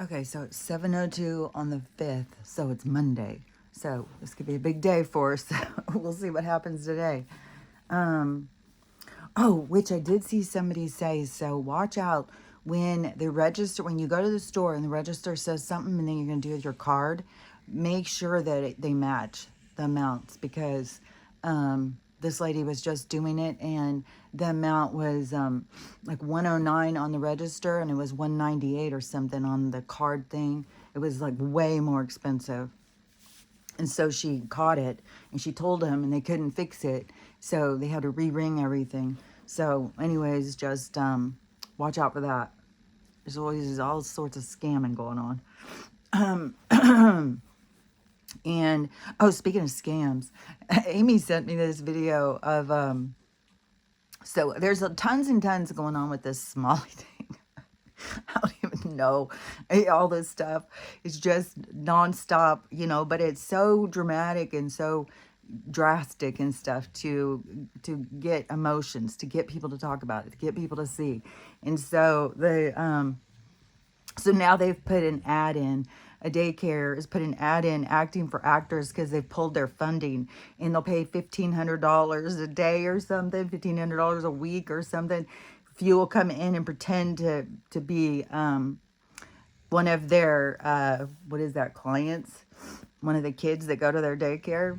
Okay, so it's 7:02 on the 5th, so it's Monday. So this could be a big day for us. We'll see what happens today. Um, oh, which I did see somebody say, so watch out when the register, when you go to the store and the register says something and then you're going to do with your card, make sure that they match the amounts because this lady was just doing it and the amount was like 109 on the register and it was 198 or something on the card thing. It was like way more expensive. And so she caught it and she told him and they couldn't fix it. So they had to re-ring everything. So anyways, just watch out for that. There's always all sorts of scamming going on. And, oh, speaking of scams, Amy sent me this video of, so there's tons and tons going on with this Smalley thing. I don't even know all this stuff. It's just nonstop, but it's so dramatic and so drastic and stuff to get emotions, to get people to talk about it, to get people to see. And so so now they've put an ad in. A daycare has put an ad in acting for actors because they've pulled their funding and they'll pay $1,500 a day or something, $1,500 a week or something. If you will come in and pretend to be one of their what is that, clients, one of the kids that go to their daycare.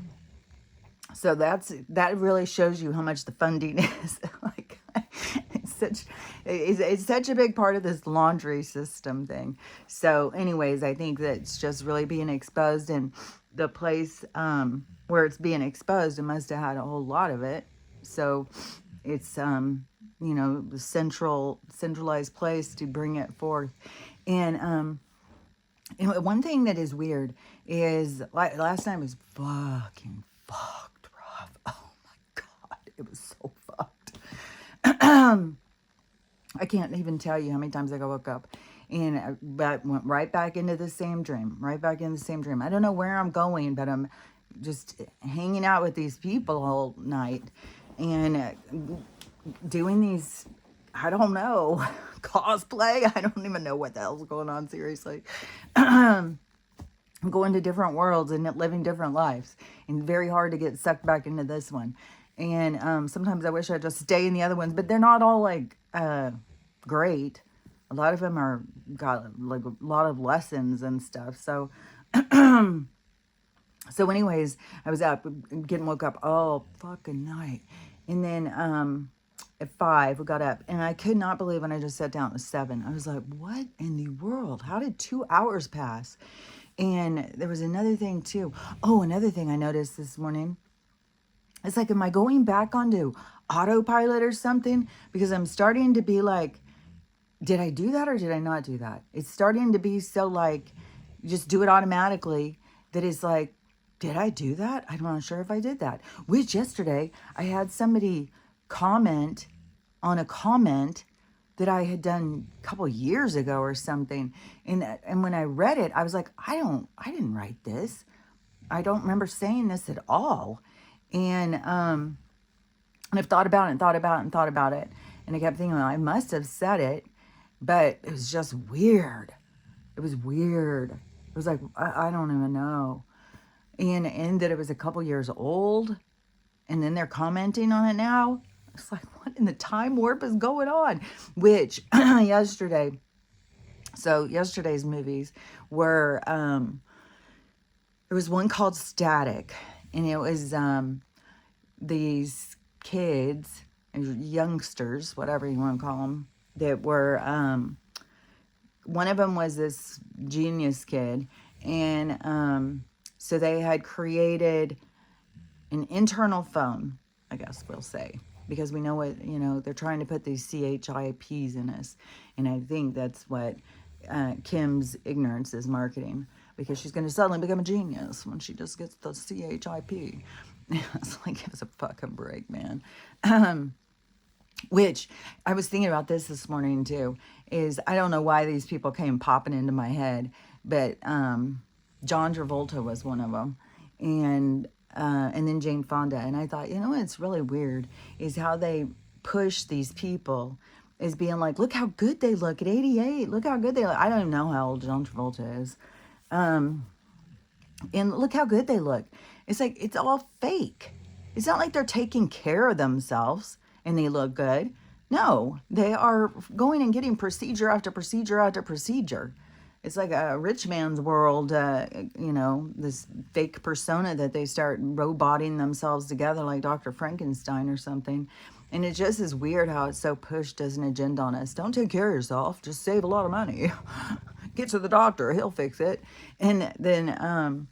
So that really shows you how much the funding is. Like it's such a big part of this laundry system thing. So anyways, I think that it's just really being exposed, and the place where it's being exposed, it must have had a whole lot of it. So it's the centralized place to bring it forth. And one thing that is weird is last night was fucking fucked rough. Oh my God, it was so fucked. I can't even tell you how many times I woke up and I went right back into the same dream, right back in the same dream. I don't know where I'm going, but I'm just hanging out with these people all night and doing these, I don't know, cosplay. I don't even know what the hell's going on, seriously. I'm going to different worlds and living different lives, and very hard to get sucked back into this one. And sometimes I wish I'd just stay in the other ones, but they're not all like great. A lot of them are got like a lot of lessons and stuff. So so anyways, I was up getting woke up all fucking night. And then at 5 we got up and I could not believe when I just sat down at 7. I was like, what in the world? How did 2 hours pass? And there was another thing too. Oh, another thing I noticed this morning. It's like, am I going back onto autopilot or something? Because I'm starting to be like, did I do that or did I not do that? It's starting to be so like, just do it automatically that it's like, did I do that? I'm not sure if I did that. Which yesterday I had somebody comment on a comment that I had done a couple years ago or something. And when I read it, I was like, I didn't write this. I don't remember saying this at all. And I've thought about it and thought about it and thought about it. And I kept thinking, well, I must have said it, but it was just weird. It was weird. It was like, I don't even know. And that it was a couple years old. And then they're commenting on it now. It's like, what in the time warp is going on? Which yesterday's movies were, there was one called Static. And it was these kids, youngsters, whatever you want to call them, that were, one of them was this genius kid. And so they had created an internal phone, I guess we'll say, because we know what, they're trying to put these CHIPs in us. And I think that's what Kim's ignorance is marketing, because she's going to suddenly become a genius when she just gets the CHIP. It's like, give us a fucking break, man. Which I was thinking about this morning too, is I don't know why these people came popping into my head, but John Travolta was one of them. And then Jane Fonda. And I thought, what's really weird is how they push these people is being like, look how good they look at 88. Look how good they look. I don't even know how old John Travolta is. And look how good they look. It's like, it's all fake. It's not like they're taking care of themselves and they look good. No, they are going and getting procedure after procedure after procedure. It's like a rich man's world, this fake persona that they start roboting themselves together like Dr. Frankenstein or something. And it just is weird how it's so pushed as an agenda on us. Don't take care of yourself. Just save a lot of money. Get to the doctor. He'll fix it. And then,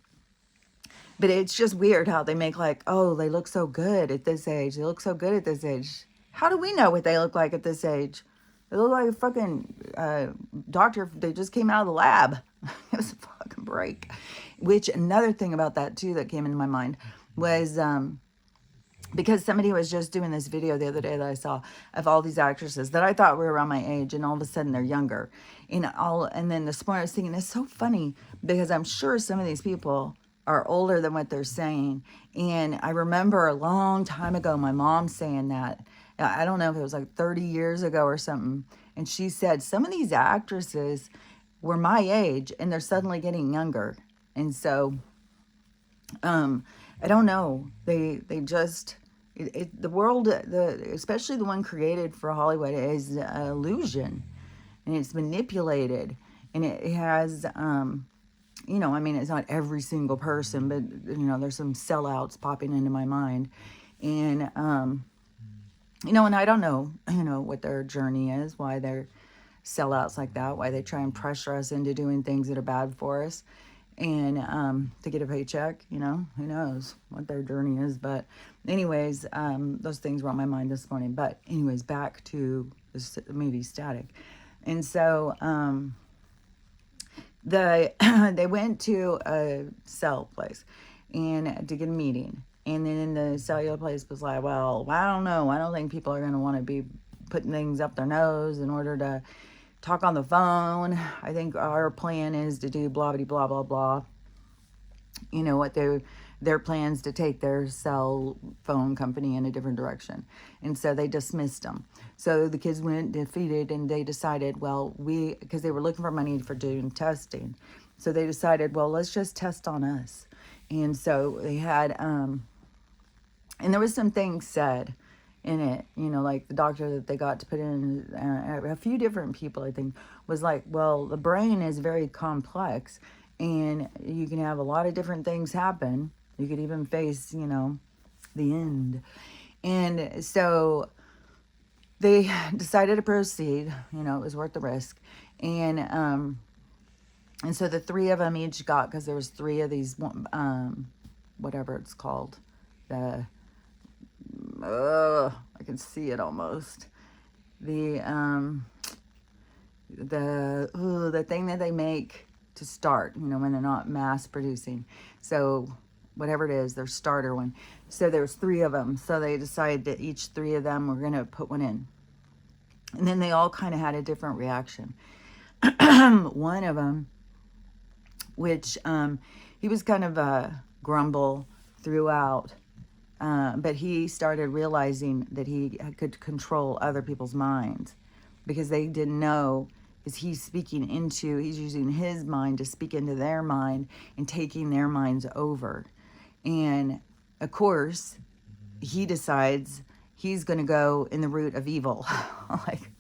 but it's just weird how they make like, oh, they look so good at this age. They look so good at this age. How do we know what they look like at this age? They look like a fucking doctor. They just came out of the lab. It was a fucking break. Which another thing about that too that came into my mind was because somebody was just doing this video the other day that I saw of all these actresses that I thought were around my age, and all of a sudden they're younger. And then this morning I was thinking, it's so funny because I'm sure some of these people are older than what they're saying. And I remember a long time ago my mom saying that. I don't know if it was like 30 years ago or something. And she said, some of these actresses were my age and they're suddenly getting younger. And so, I don't know. They just, the world, especially the one created for Hollywood, is an illusion. And it's manipulated. And it has, it's not every single person, but, there's some sellouts popping into my mind. And, and I don't know, what their journey is, why they're sellouts like that, why they try and pressure us into doing things that are bad for us and to get a paycheck, who knows what their journey is. But anyways, those things were on my mind this morning. But anyways, back to the movie Static. And so they went to a cell place and to get a meeting. And then the cellular place was like, well, I don't know. I don't think people are going to want to be putting things up their nose in order to talk on the phone. I think our plan is to do blah, blah, blah, blah, blah. What their plans to take their cell phone company in a different direction. And so they dismissed them. So the kids went defeated and they decided, well, because they were looking for money for doing testing. So they decided, well, let's just test on us. And so they had, and there was some things said in it, like the doctor that they got to put in, a few different people, I think, was like, well, the brain is very complex and you can have a lot of different things happen. You could even face, the end. And so they decided to proceed, it was worth the risk. And so the three of them each got, because there was three of these, whatever it's called, I can see it almost. The thing that they make to start, when they're not mass producing. So whatever it is, their starter one. So there was three of them. So they decided that each three of them were going to put one in. And then they all kind of had a different reaction. One of them, which he was kind of a grumble throughout, but he started realizing that he could control other people's minds because they didn't know, is he's using his mind to speak into their mind and taking their minds over. And of course, he decides he's going to go in the route of evil. Like,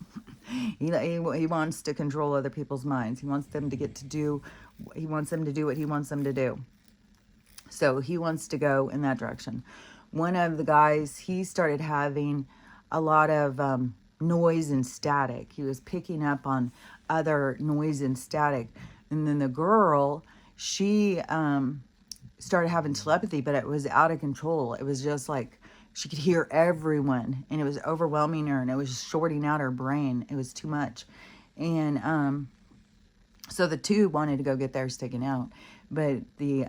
he wants to control other people's minds. He wants them to do what he wants them to do. So he wants to go in that direction. One of the guys, he started having a lot of noise and static. He was picking up on other noise and static. And then the girl, she started having telepathy, but it was out of control. It was just like she could hear everyone, and it was overwhelming her, and it was shorting out her brain. It was too much. And so the two wanted to go get theirs taken out. But the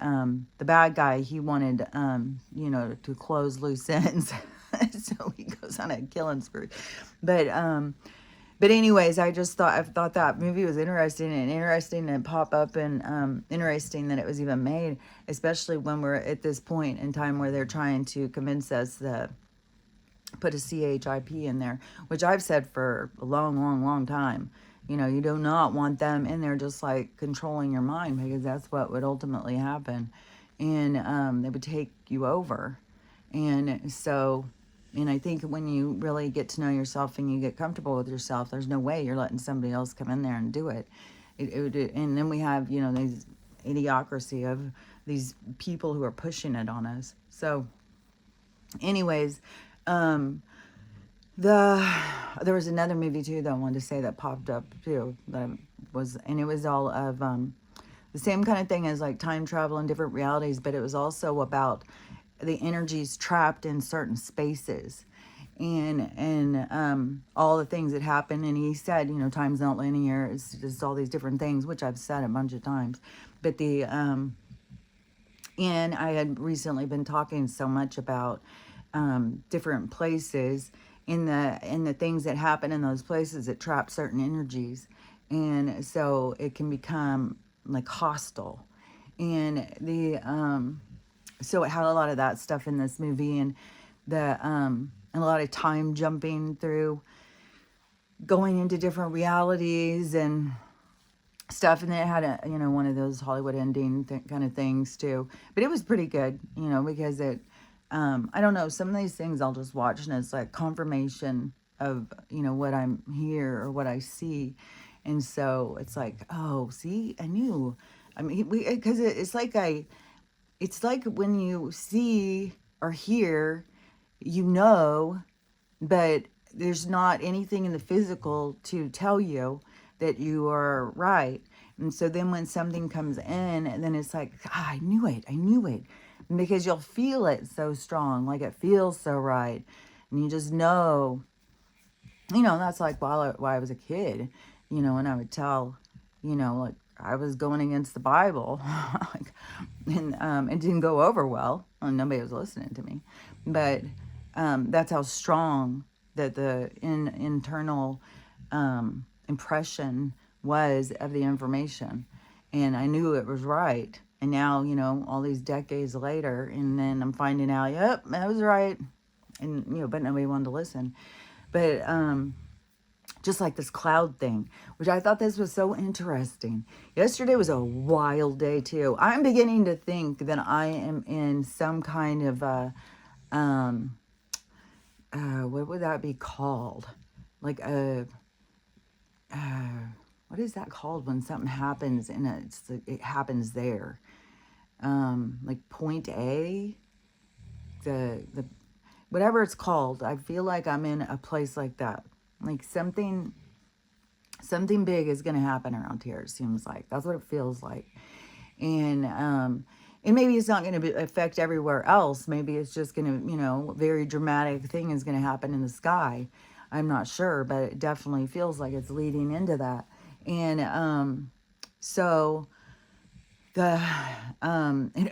bad guy, he wanted, to close loose ends. So he goes on a killing spree. But anyways, I thought that movie was interesting to pop up, and interesting that it was even made, especially when we're at this point in time where they're trying to convince us that put a CHIP in there, which I've said for a long, long, long time. You know, you do not want them in there just like controlling your mind, because that's what would ultimately happen. And they would take you over. And so, and I think when you really get to know yourself and you get comfortable with yourself, there's no way you're letting somebody else come in there and do it. And then we have, you know, these idiocracy of these people who are pushing it on us. So, anyways, um, there was another movie too that I wanted to say that popped up too, that was, and it was all of the same kind of thing as like time travel and different realities, but it was also about the energies trapped in certain spaces, and all the things that happen. And he said, you know, time's not linear. It's just all these different things, which I've said a bunch of times. But and I had recently been talking so much about different places in the things that happen in those places that trap certain energies, and so it can become like hostile. And so it had a lot of that stuff in this movie, and and a lot of time jumping through, going into different realities and stuff. And then it had a, you know, one of those Hollywood ending kind of things too, but it was pretty good, you know, because I don't know, some of these things I'll just watch and it's like confirmation of, you know, what I'm here or what I see. And so it's like, oh, see, I knew. I mean, because it's like when you see or hear, you know, but there's not anything in the physical to tell you that you are right. And so then when something comes in, then it's like, I knew it. I knew it. Because you'll feel it so strong, like it feels so right. And you just know, you know, that's like while I was a kid, you know, and I would tell, you know, like I was going against the Bible, like, and it didn't go over well, and nobody was listening to me. But that's how strong that the internal impression was of the information, and I knew it was right. And now, you know, all these decades later, and then I'm finding out, yep, I was right, and you know, but nobody wanted to listen. But just like this cloud thing, which I thought this was so interesting. Yesterday was a wild day too. I'm beginning to think that I am in some kind of what would that be called? Like a what is that called when something happens and it happens there? Like point A, the whatever it's called. I feel like I'm in a place like that. Like something big is going to happen around here. It seems like that's what it feels like. And maybe it's not going to affect everywhere else. Maybe it's just going to, you know, a very dramatic thing is going to happen in the sky. I'm not sure, but it definitely feels like it's leading into that. And so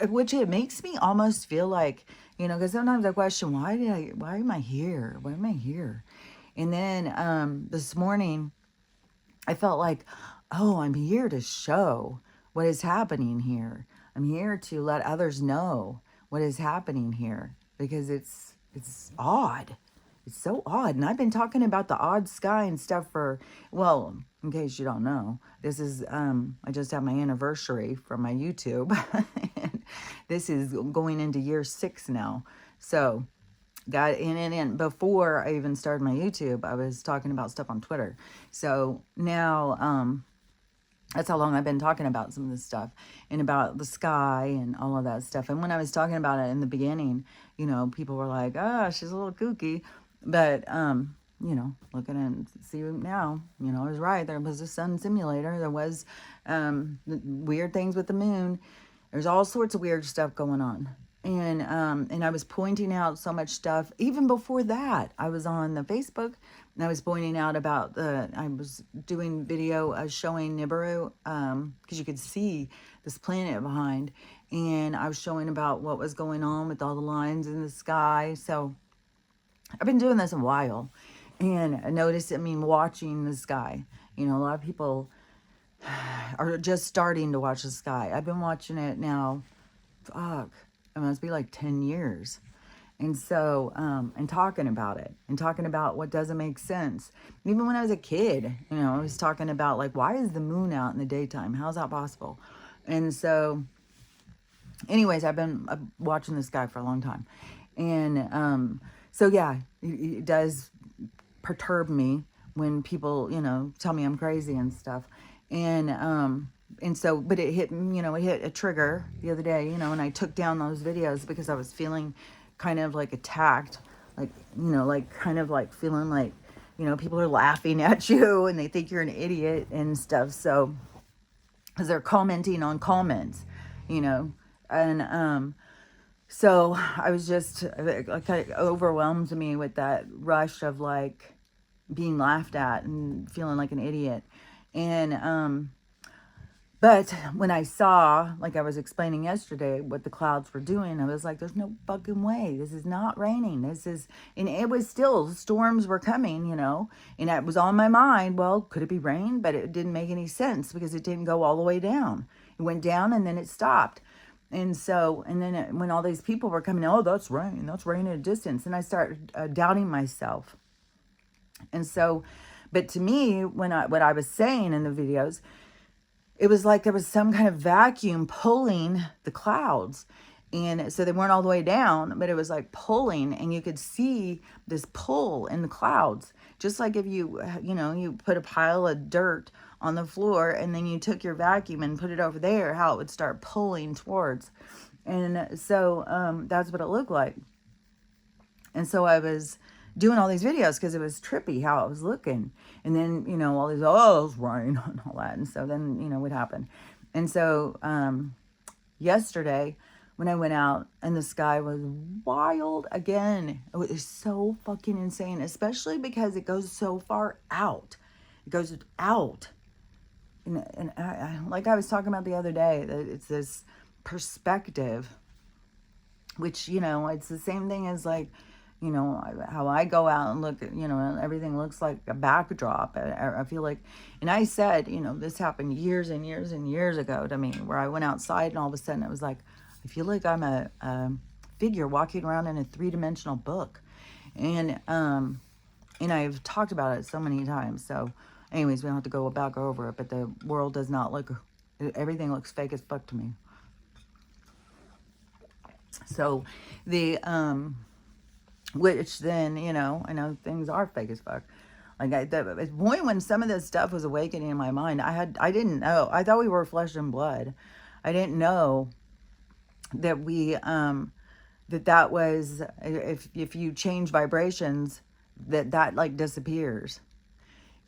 which it makes me almost feel like, you know, because sometimes I question, why am I here? Why am I here? And then this morning I felt like, oh, I'm here to show what is happening here. I'm here to let others know what is happening here, because it's odd. It's so odd. And I've been talking about the odd sky and stuff for, well, in case you don't know, this is, I just had my anniversary from my YouTube. And this is going into year 6 now. So, and before I even started my YouTube, I was talking about stuff on Twitter. So now, that's how long I've been talking about some of this stuff and about the sky and all of that stuff. And when I was talking about it in the beginning, you know, people were like, "Ah, she's a little kooky," but you know, looking and see now, you know, I was right. There was a sun simulator. There was weird things with the moon. There's all sorts of weird stuff going on. And I was pointing out so much stuff. Even before that, I was on the Facebook and I was pointing out about I was doing video showing Nibiru, because you could see this planet behind. And I was showing about what was going on with all the lines in the sky. So I've been doing this a while. And I noticed, I mean, watching the sky. You know, a lot of people are just starting to watch the sky. I've been watching it now, fuck, it must be like 10 years. And so, and talking about it and talking about what doesn't make sense. Even when I was a kid, I was talking about like, why is the moon out in the daytime? How's that possible? And so, anyways, I've been watching this guy for a long time. And so, yeah, it does perturb me when people, tell me I'm crazy and stuff. And so, but it hit, it hit a trigger the other day, and I took down those videos because I was feeling kind of like attacked, like, like kind of like feeling like, people are laughing at you and they think you're an idiot and stuff. So, because they're commenting on comments, and so I was just, it kind of overwhelmed me with that rush of like being laughed at and feeling like an idiot. And but when I saw, like I was explaining yesterday, what the clouds were doing, I was like, there's no fucking way. This is not raining. And it was still, storms were coming, and it was on my mind. Well, could it be rain? But it didn't make any sense because it didn't go all the way down. It went down and then it stopped. And so, and then when all these people were coming, oh, that's rain at a distance. And I started doubting myself. And so, but to me, what I was saying in the videos, it was like there was some kind of vacuum pulling the clouds. And so they weren't all the way down, but it was like pulling, and you could see this pull in the clouds. Just like if you put a pile of dirt on the floor and then you took your vacuum and put it over there, how it would start pulling towards. And so that's what it looked like. And so I was doing all these videos because it was trippy how it was looking. And then, all these, oh, it's rain and all that. And so then, what happened. And so yesterday when I went out and the sky was wild again, it was so fucking insane, especially because it goes so far out. It goes out. And I, like I was talking about the other day, that it's this perspective, which, it's the same thing as like, how I go out and look at, everything looks like a backdrop. I feel like, and I said, this happened years and years and years ago to me, where I went outside and all of a sudden it was like, I feel like I'm a figure walking around in a 3-dimensional book. And I've talked about it so many times. So anyways, we don't have to go back over it, but the world does not look, everything looks fake as fuck to me. So which then, I know things are fake as fuck. Like at the point when some of this stuff was awakening in my mind, I didn't know. I thought we were flesh and blood. I didn't know that we, that was, if you change vibrations, that like disappears.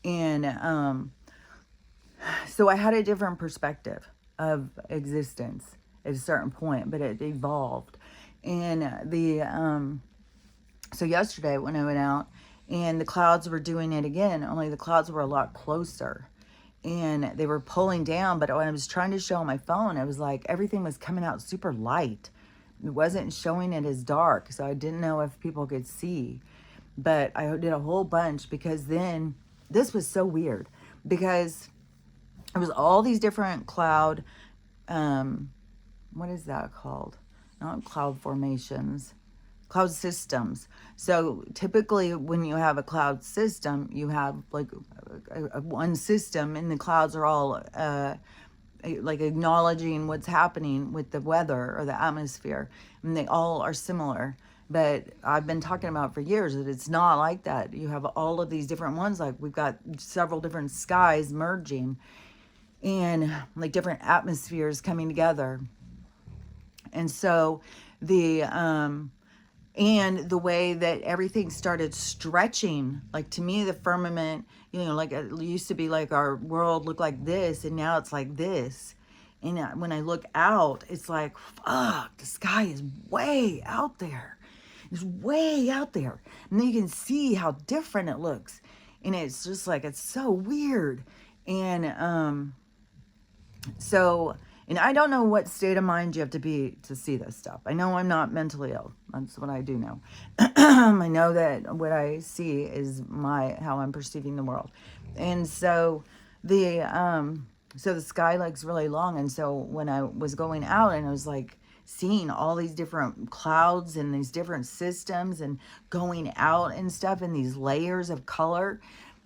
And, so I had a different perspective of existence at a certain point, but it evolved. And so yesterday when I went out and the clouds were doing it again, only the clouds were a lot closer and they were pulling down. But when I was trying to show on my phone, it was like everything was coming out super light. It wasn't showing it as dark. So I didn't know if people could see, but I did a whole bunch because then this was so weird because it was all these different cloud, what is that called? Not cloud formations. Cloud systems. So typically when you have a cloud system, you have like one system and the clouds are all like acknowledging what's happening with the weather or the atmosphere, and they all are similar. But I've been talking about for years that it's not like that. You have all of these different ones, like we've got several different skies merging and like different atmospheres coming together. And so and the way that everything started stretching, like to me, the firmament, like it used to be like our world looked like this, and now it's like this. And when I look out, it's like, fuck, the sky is way out there. It's way out there. And then you can see how different it looks. And it's just like, it's so weird. And so... And I don't know what state of mind you have to be to see this stuff. I know I'm not mentally ill. That's what I do know. I know that what I see is how I'm perceiving the world. And so the sky looks really long. And so when I was going out and I was like seeing all these different clouds and these different systems and going out and stuff in these layers of color.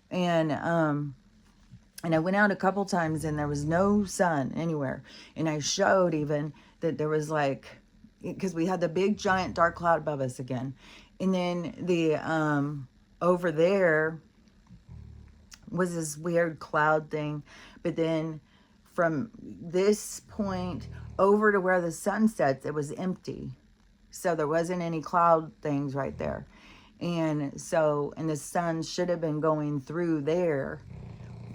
And I went out a couple times and there was no sun anywhere. And I showed even that there was like, because we had the big giant dark cloud above us again. And then the over there was this weird cloud thing. But then from this point over to where the sun sets, it was empty. So there wasn't any cloud things right there. And so, and the sun should have been going through there.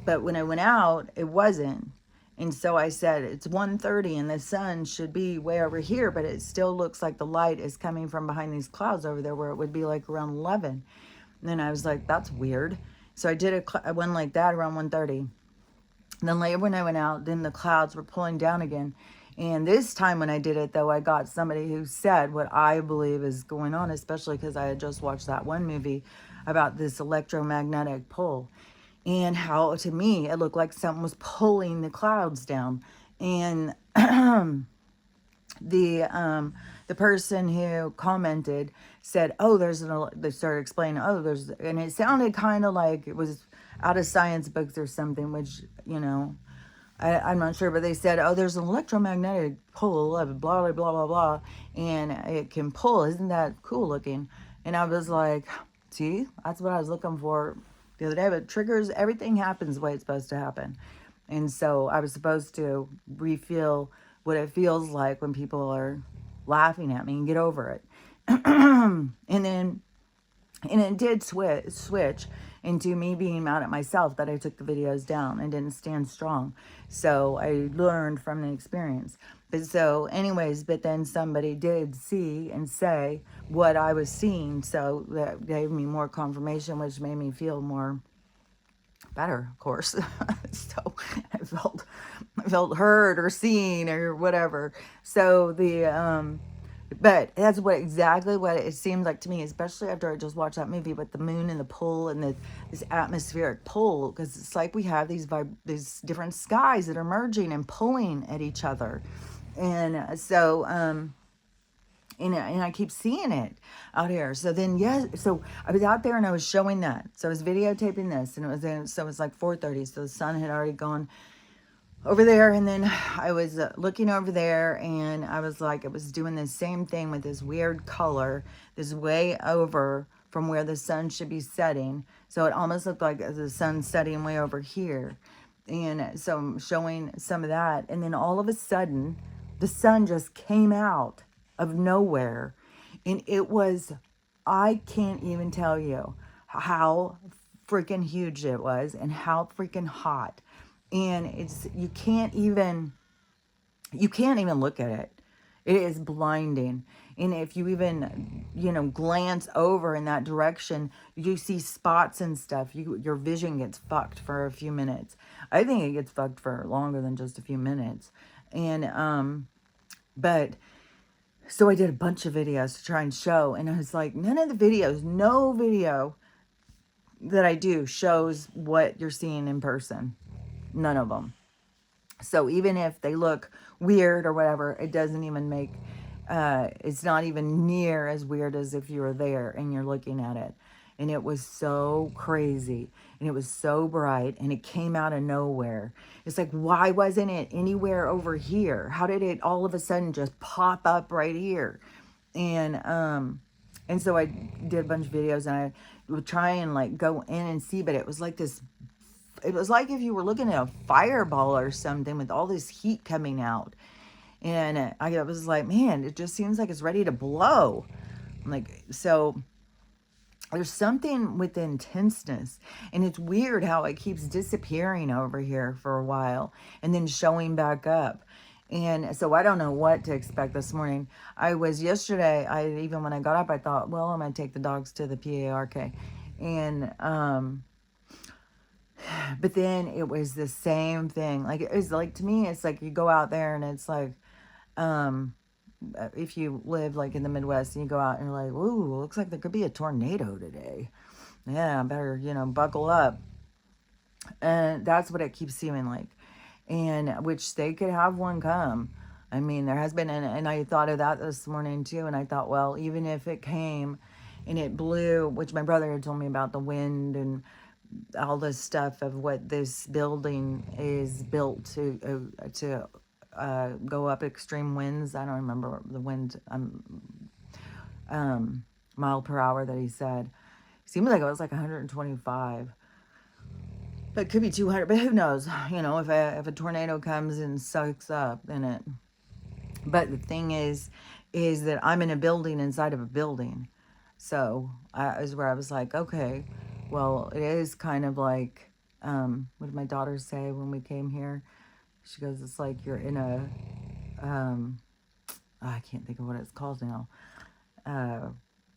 But when I went out, it wasn't. And so I said, it's 1:30 and the sun should be way over here, but it still looks like the light is coming from behind these clouds over there where it would be like around 11. And then I was like, that's weird. So I did one like that around 1:30. And then later when I went out, then the clouds were pulling down again. And this time when I did it, though, I got somebody who said what I believe is going on, especially because I had just watched that one movie about this electromagnetic pull. And how, to me, it looked like something was pulling the clouds down. And the person who commented said, oh, they started explaining, and it sounded kind of like it was out of science books or something, which, I'm not sure, but they said, oh, there's an electromagnetic pull of blah, blah, blah, blah, blah, and it can pull. Isn't that cool looking? And I was like, see, that's what I was looking for the other day. But triggers, everything happens the way it's supposed to happen. And so I was supposed to re-feel what it feels like when people are laughing at me and get over it. And it did switch into me being mad at myself that I took the videos down and didn't stand strong. So I learned from the experience. But then somebody did see and say what I was seeing. So that gave me more confirmation, which made me feel more better, of course. So I felt heard or seen or whatever. So but that's exactly what it seemed like to me, especially after I just watched that movie with the moon and the pull and this atmospheric pull, because it's like we have these different skies that are merging and pulling at each other. And so, and I keep seeing it out here. So then, so I was out there and I was showing that. So I was videotaping this, and it was like 4:30. So the sun had already gone over there, and then I was looking over there, and I was like, it was doing the same thing with this weird color, this way over from where the sun should be setting. So it almost looked like the sun setting way over here. And so I'm showing some of that, and then all of a sudden, the sun just came out of nowhere, and I can't even tell you how freaking huge it was and how freaking hot. And you can't even look at it. It is blinding. And if you even, glance over in that direction, you see spots and stuff. Your vision gets fucked for a few minutes. I think it gets fucked for longer than just a few minutes. And, but, so I did a bunch of videos to try and show. And I was like, no video that I do shows what you're seeing in person. None of them. So even if they look weird or whatever, it doesn't even make, it's not even near as weird as if you were there and you're looking at it. And it was so crazy, and it was so bright, and it came out of nowhere. It's like, why wasn't it anywhere over here? How did it all of a sudden just pop up right here? And so I did a bunch of videos, and I would try and like go in and see, but it was like this. It was like if you were looking at a fireball or something with all this heat coming out. And I was like, man, it just seems like it's ready to blow. So there's something with the intenseness. And it's weird how it keeps disappearing over here for a while and then showing back up. And so I don't know what to expect this morning. Yesterday, even when I got up, I thought, well, I'm going to take the dogs to the PARK. And, but then it was the same thing. Like, it was like, to me, it's like you go out there and it's like, if you live like in the Midwest and you go out and you're like, ooh, looks like there could be a tornado today. Yeah, better, buckle up. And that's what it keeps seeming like. And which they could have one come. I mean, there has been, and I thought of that this morning too. And I thought, well, even if it came and it blew, which my brother had told me about the wind and all this stuff of what this building is built to go up extreme winds. I don't remember the wind mile per hour that he said. Seemed like it was like 125. But it could be 200, but who knows? You know, if a tornado comes and sucks up, then it. But the thing is that I'm in a building inside of a building. So is where I was like, okay, well, it is kind of like, what did my daughter say when we came here? She goes, it's like you're in a, I can't think of what it's called now.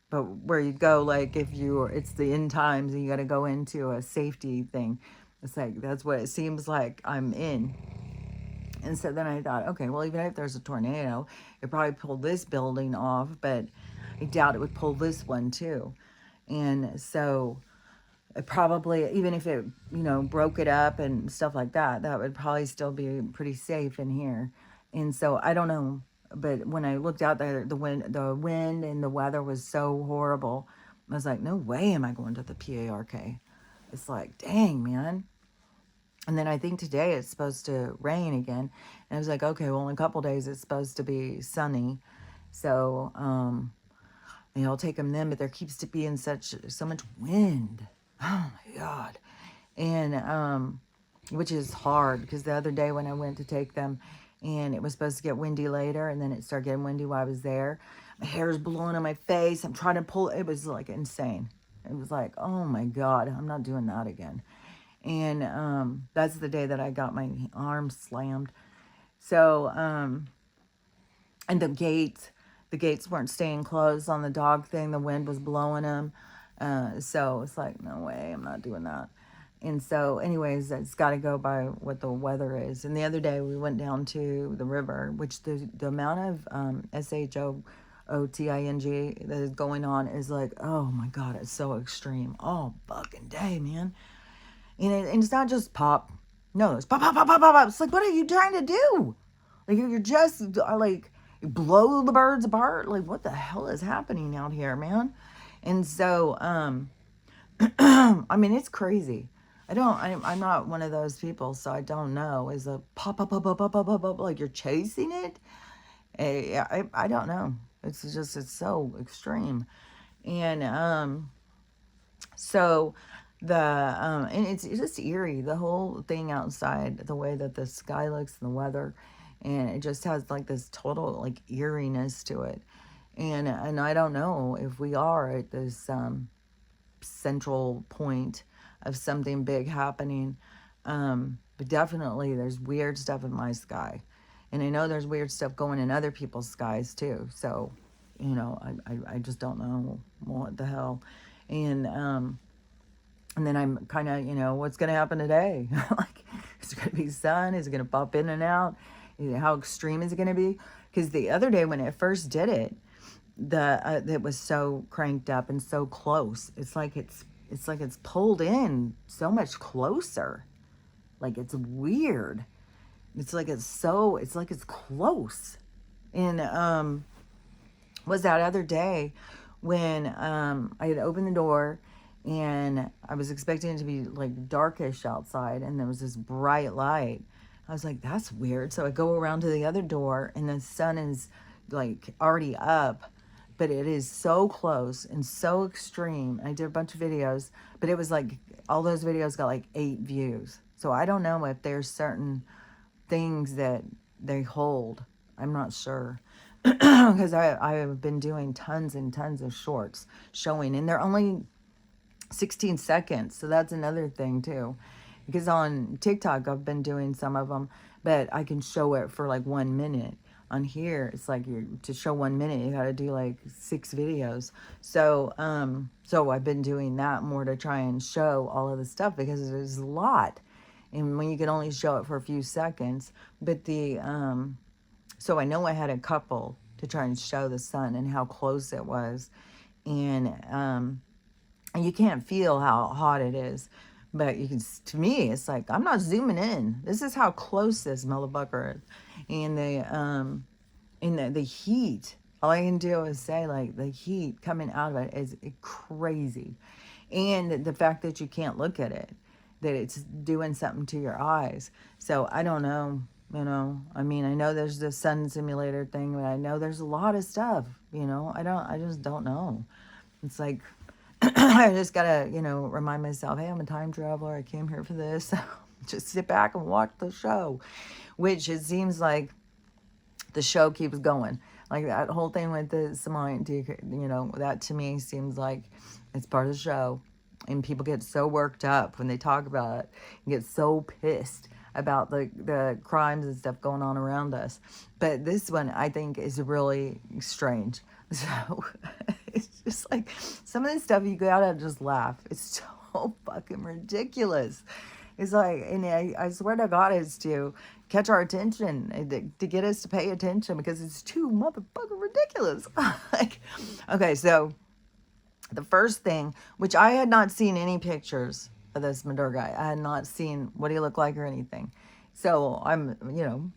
But where you go, like if you, it's the end times and you got to go into a safety thing. It's like, that's what it seems like I'm in. And so then I thought, okay, well, even if there's a tornado, it probably pulled this building off, but I doubt it would pull this one too. And so it probably, even if it, broke it up and stuff like that, that would probably still be pretty safe in here. And so I don't know. But when I looked out there, the wind and the weather was so horrible. I was like, no way am I going to the PARK. It's like, dang, man. And then I think today it's supposed to rain again. And I was like, okay, well, in a couple days it's supposed to be sunny. So, I'll take them then, but there keeps to being so much wind. Oh my God. And, which is hard because the other day when I went to take them and it was supposed to get windy later and then it started getting windy while I was there. My hair is blowing on my face. I'm trying to pull, it was like insane. It was like, oh my God, I'm not doing that again. And that's the day that I got my arm slammed. So, and the gates weren't staying closed on the dog thing. The wind was blowing them. So it's like, no way, I'm not doing that. And so, anyways, it's got to go by what the weather is. And the other day we went down to the river, which the amount of SHOTING that is going on is like, oh my God, it's so extreme. All fucking day, man. And it's not just pop. No, it's pop, pop, pop, pop, pop, pop. It's like, what are you trying to do? Like, you're just, like, you blow the birds apart. Like, what the hell is happening out here, man? And so, I mean, it's crazy. I'm not one of those people, so I don't know. Is a pop, pop, pop, pop, pop, pop, pop, pop, like you're chasing it? I don't know. It's just, it's so extreme. And, so and it's just eerie, the whole thing outside, the way that the sky looks and the weather, and it just has like this total like eeriness to it. And I don't know if we are at this central point of something big happening. But definitely there's weird stuff in my sky. And I know there's weird stuff going in other people's skies too. So, I just don't know what the hell. And then I'm kind of, what's going to happen today? Like, is it going to be sun? Is it going to pop in and out? How extreme is it going to be? Because the other day when it first did it, it was so cranked up and so close. It's like it's pulled in so much closer. Like, it's weird. It's like it's close. And was that other day when I had opened the door and I was expecting it to be like darkish outside and there was this bright light. I was like, that's weird. So I go around to the other door and the sun is like already up, but it is so close and so extreme. I did a bunch of videos, but it was like all those videos got like 8 views. So I don't know if there's certain things that they hold. I'm not sure. Because I have been doing tons and tons of shorts showing, and they're only 16 seconds. So that's another thing too. Because on TikTok, I've been doing some of them, but I can show it for like 1 minute. On here, it's like to show 1 minute, you got to do like 6 videos. So, so I've been doing that more to try and show all of the stuff because there's a lot. And when you can only show it for a few seconds, but so I know I had a couple to try and show the sun and how close it was. And you can't feel how hot it is. But you can, to me, it's like, I'm not zooming in. This is how close this motherfucker is. And the heat, all I can do is say, like, the heat coming out of it is crazy. And the fact that you can't look at it, that it's doing something to your eyes. So I don't know, I mean, I know there's the sun simulator thing, but I know there's a lot of stuff, I just don't know. It's like, I just gotta, remind myself, hey, I'm a time traveler. I came here for this. Just sit back and watch the show, which it seems like the show keeps going. Like that whole thing with the Samoan, that to me seems like it's part of the show. And people get so worked up when they talk about it and get so pissed about the crimes and stuff going on around us. But this one, I think, is really strange. So it's just like some of this stuff you gotta just laugh. It's so fucking ridiculous. It's like, and I swear to God, it's to catch our attention and to get us to pay attention because it's too motherfucking ridiculous. Like, okay, so the first thing, which I had not seen any pictures of this Maduro guy. I had not seen what he looked like or anything. So I'm,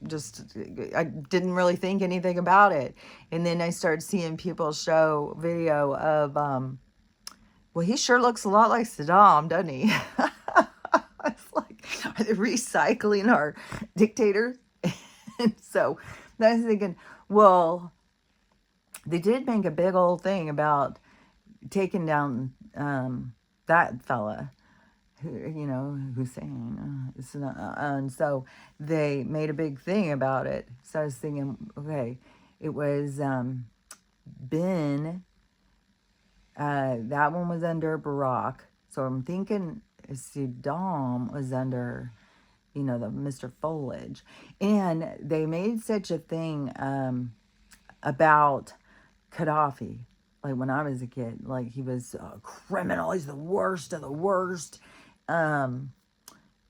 just, I didn't really think anything about it. And then I started seeing people show video of, well, he sure looks a lot like Saddam, doesn't he? It's like, are they recycling our dictators? And so I was thinking, well, they did make a big old thing about taking down that fella, Hussein. And so they made a big thing about it. So I was thinking, okay, it was Ben. That one was under Barack. So I'm thinking Saddam was under, the Mr. Foliage. And they made such a thing about Gaddafi. Like when I was a kid, like he was a criminal. He's the worst of the worst. And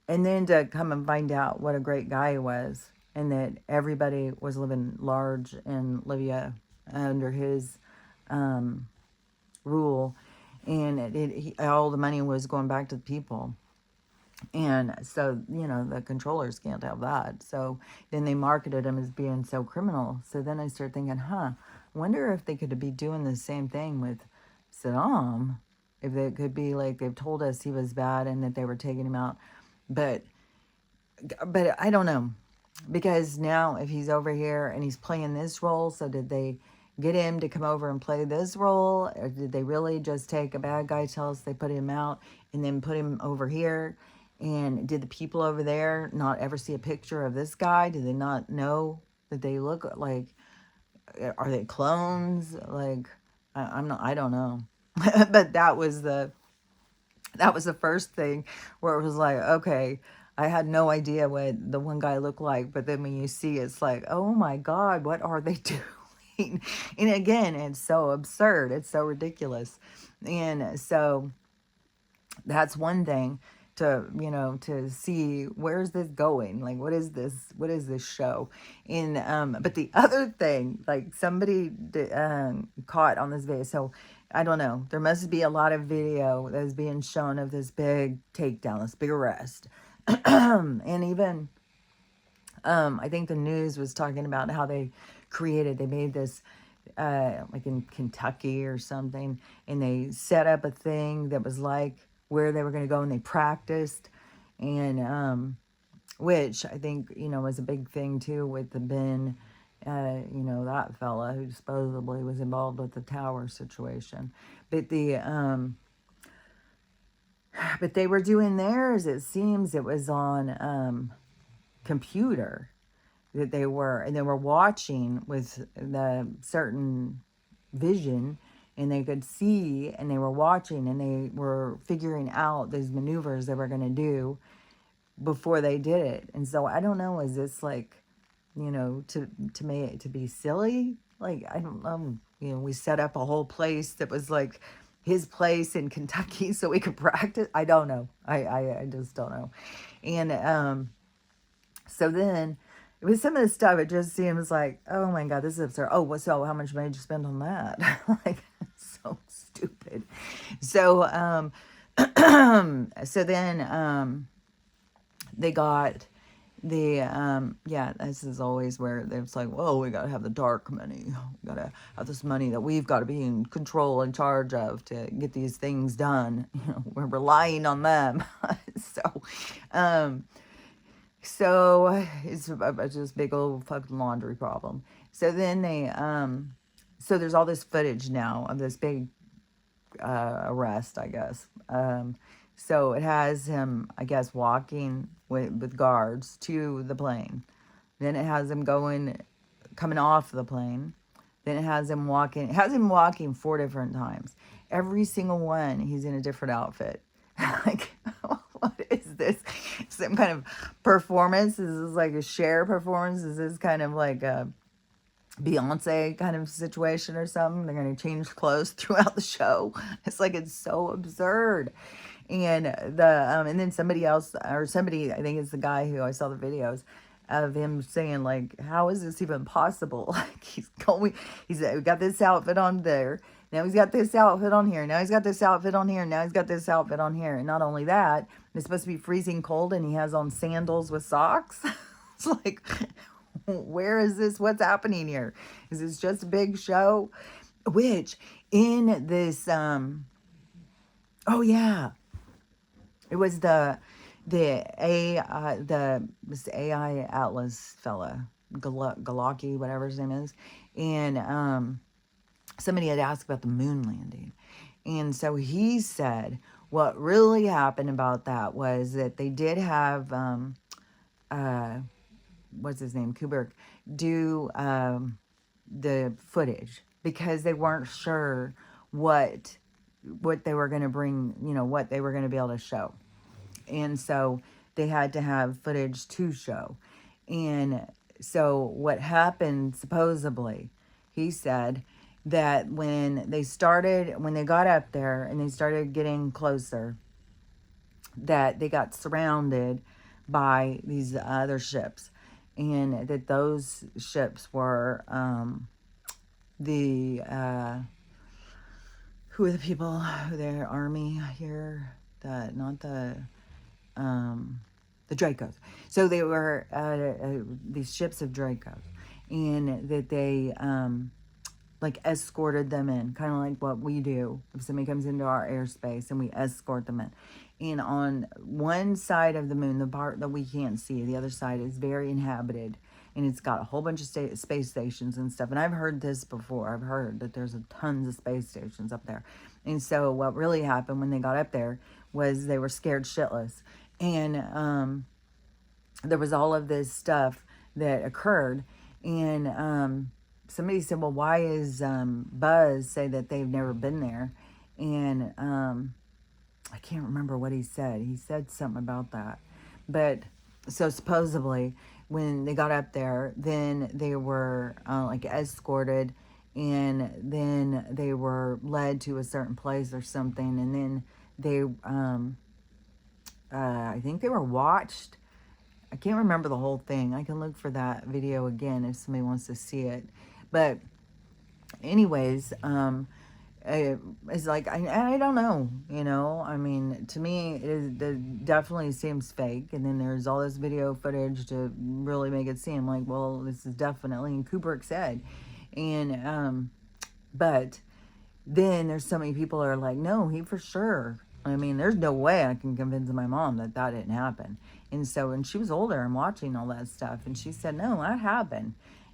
then to come and find out what a great guy he was and that everybody was living large in Libya under his rule. And all the money was going back to the people. And so, the controllers can't have that. So then they marketed him as being so criminal. So then I started thinking, wonder if they could be doing the same thing with Saddam. If it could be like they've told us he was bad and that they were taking him out. But I don't know. Because now if he's over here and he's playing this role, so did they get him to come over and play this role? Or did they really just take a bad guy, tell us they put him out, and then put him over here? And did the people over there not ever see a picture of this guy? Did they not know that they look like, are they clones? Like, I don't know. But that was the first thing where it was like, okay, I had no idea what the one guy looked like. But then when you see, it's like, oh my God, what are they doing? And again, it's so absurd. It's so ridiculous. And so that's one thing to see where's this going, like what is this show. And but the other thing, like somebody caught on this video, so I don't know, there must be a lot of video that's being shown of this big takedown, this big arrest. And even I think the news was talking about how they made this like in Kentucky or something, and they set up a thing that was like where they were going to go, and they practiced, and which I think was a big thing too with the Ben, that fella who supposedly was involved with the tower situation. But but they were doing theirs, it seems it was on computer that they were watching with the certain vision, and they could see, and they were watching, and they were figuring out these maneuvers they were going to do before they did it. And so I don't know, is this like, to make it to be silly? Like, I don't know, we set up a whole place that was like his place in Kentucky so we could practice. I don't know. I just don't know. And so then with some of the stuff, it just seems like, oh my God, this is absurd. Oh, so how much money did you spend on that? Like, so stupid. So So then they got the yeah, this is always where it's like, whoa, we gotta have the dark money, we gotta have this money that we've got to be in control, in charge of, to get these things done. We're relying on them. So so it's just big old fucking laundry problem. So then they so there's all this footage now of this big arrest, I guess. So it has him, I guess, walking with guards to the plane. Then it has him coming off the plane. Then it has him walking. It has him walking 4 different times. Every single one, he's in a different outfit. Like, what is this? Some kind of performance? Is this like a Cher performance? Is this kind of like a Beyonce kind of situation or something? They're going to change clothes throughout the show. It's like, it's so absurd. And and then somebody else, or somebody, I think it's the guy who I saw the videos of him saying, like, how is this even possible? Like, he's got this outfit on there. Now he's got this outfit on here. Now he's got this outfit on here. Now he's got this outfit on here. And not only that, it's supposed to be freezing cold and he has on sandals with socks. It's like, where is this? What's happening here? Is this just a big show? Which in this, oh yeah, it was this AI Atlas fella, Galaki, whatever his name is, and somebody had asked about the moon landing, and so he said what really happened about that was that they did have what's his name, Kubrick, do the footage because they weren't sure what they were going to bring, what they were going to be able to show. And so they had to have footage to show. And so what happened, supposedly, he said that when they got up there and they started getting closer, that they got surrounded by these other ships. And that those ships were who are the people, their army here, not the Dracos. So they were these ships of Dracos, and that they like escorted them in, kind of like what we do if somebody comes into our airspace and we escort them in. And on one side of the moon, the part that we can't see, the other side is very inhabited, and it's got a whole bunch of space stations and stuff. And I've heard this before. I've heard that there's tons of space stations up there. And so what really happened when they got up there was they were scared shitless. And there was all of this stuff that occurred. And somebody said, well, why is Buzz say that they've never been there? And I can't remember what he said. He said something about that. But so supposedly when they got up there, then they were like escorted, and then they were led to a certain place or something. And then they, I think they were watched. I can't remember the whole thing. I can look for that video again if somebody wants to see it. But anyways, it's like, I don't know, I mean, to me, it definitely seems fake. And then there's all this video footage to really make it seem like, well, this is definitely, and Kubrick said. And, but then there's so many people are like, no, he for sure. I mean, there's no way I can convince my mom that didn't happen. And so, and she was older and watching all that stuff, and she said, no, that happened.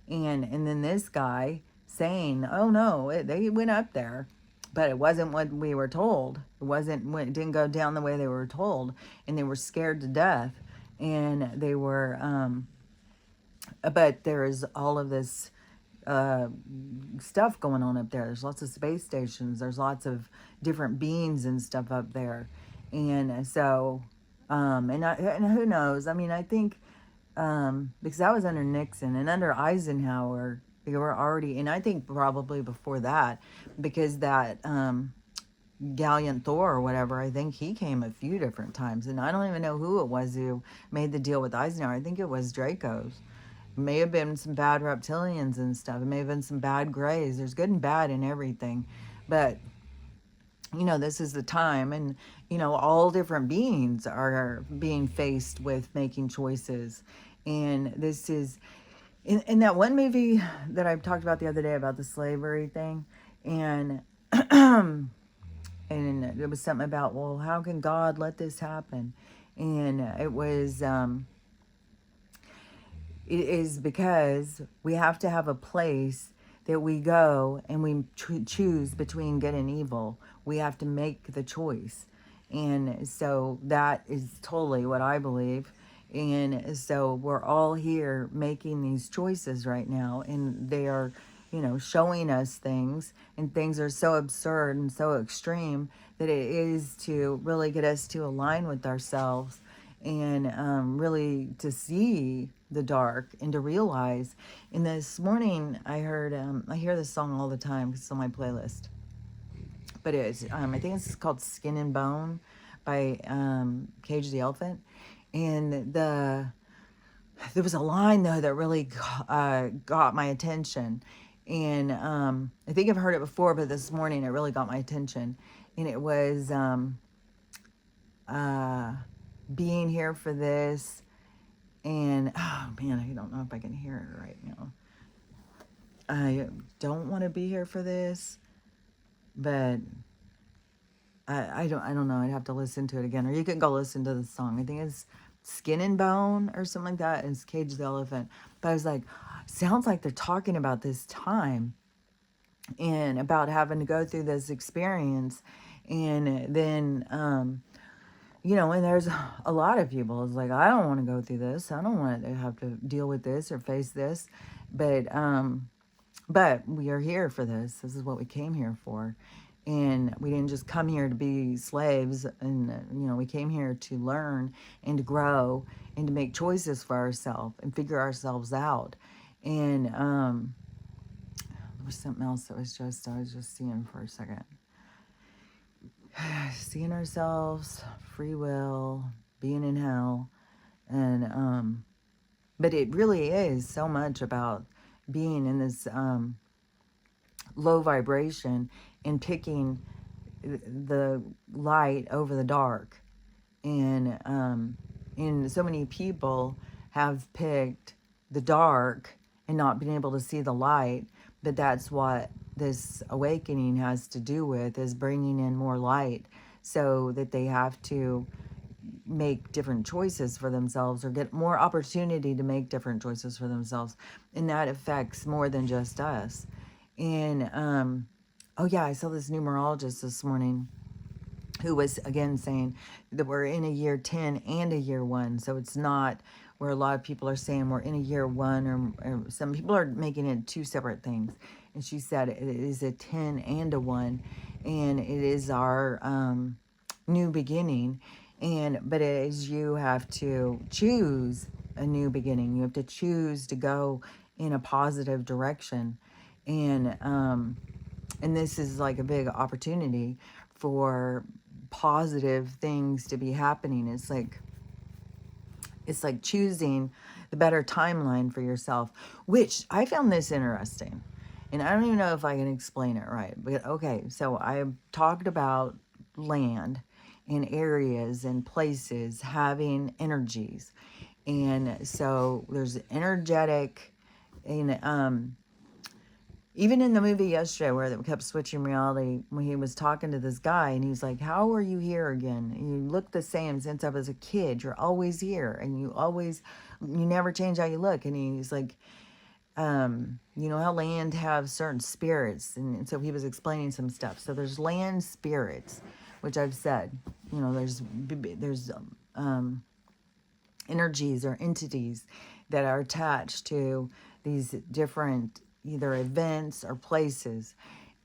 And then this guy saying, oh no, they went up there, but it wasn't what we were told. It didn't go down the way they were told, and they were scared to death. And they were, but there is all of this stuff going on up there. There's lots of space stations. There's lots of different beings and stuff up there. And so, and who knows? I mean, I think, because that was under Nixon and under Eisenhower, they were already, and I think probably before that, because that Gallant Thor or whatever, I think he came a few different times, and I don't even know who it was who made the deal with Eisenhower. I think it was Dracos. It may have been some bad reptilians and stuff. It may have been some bad grays. There's good and bad in everything, but you know, this is the time, and, you know, all different beings are being faced with making choices. And this is in that one movie that I talked about the other day about the slavery thing, and and it was something about, well, how can God let this happen? And it was it is because we have to have a place that we go and we choose between good and evil. We have to make the choice. And so that is totally what I believe. And so we're all here making these choices right now, and they are, you know, showing us things, and things are so absurd and so extreme that it is to really get us to align with ourselves, and really to see the dark and to realize. And this morning I heard, I hear this song all the time because it's on my playlist, but it's, I think it's called Skin and Bone by Cage the Elephant. And there was a line though that really got my attention. And I think I've heard it before, but this morning it really got my attention. And it was uh, being here for this. And oh man, I don't know if I can hear it right now. I don't want to be here for this, but I don't know. I'd have to listen to it again, or you can go listen to the song. I think it's Skin and Bone or something like that. It's Cage the Elephant. But I was like, sounds like they're talking about this time and about having to go through this experience, and then you know, and there's a lot of people. It's like, I don't want to go through this. I don't want to have to deal with this or face this, but we are here for this. This is what we came here for. And we didn't just come here to be slaves. And, you know, we came here to learn and to grow and to make choices for ourselves and figure ourselves out. And there was something else that was just, I was just seeing for a second. Seeing ourselves, free will, being in hell. And, but it really is so much about being in this low vibration and picking the light over the dark. And so many people have picked the dark and not been able to see the light. But that's what this awakening has to do with, is bringing in more light, so that they have to make different choices for themselves, or get more opportunity to make different choices for themselves. And that affects more than just us. And oh yeah, I saw this numerologist this morning who was again saying that we're in a year 10 and a year 1. So it's not where a lot of people are saying we're in a year 1, or some people are making it two separate things. And she said it is a 10 and a 1, and it is our new beginning. But it is, you have to choose a new beginning. You have to choose to go in a positive direction. And this is like a big opportunity for positive things to be happening. It's like choosing the better timeline for yourself, which I found this interesting. And I don't even know if I can explain it right. But okay, so I talked about land and areas and places having energies. And so there's energetic, and even in the movie yesterday where they kept switching reality, when he was talking to this guy and he's like, how are you here again? You look the same since I was a kid. You're always here, and you never change how you look. And he's like, you know how land have certain spirits. And so he was explaining some stuff. So there's land spirits, which I've said, you know, there's energies or entities that are attached to these different either events or places.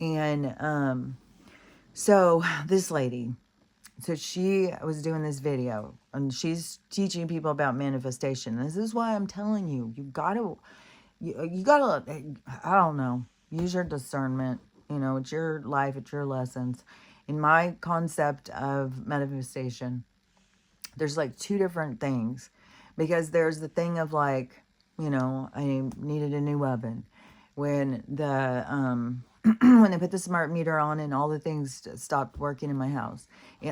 And so this lady, so she was doing this video, and she's teaching people about manifestation. This is why I'm telling you, you gotta, I don't know, use your discernment. You know, it's your life, it's your lessons. In my concept of manifestation, there's like two different things, because there's the thing of like, you know, I needed a new oven when the when they put the smart meter on and all the things stopped working in my house.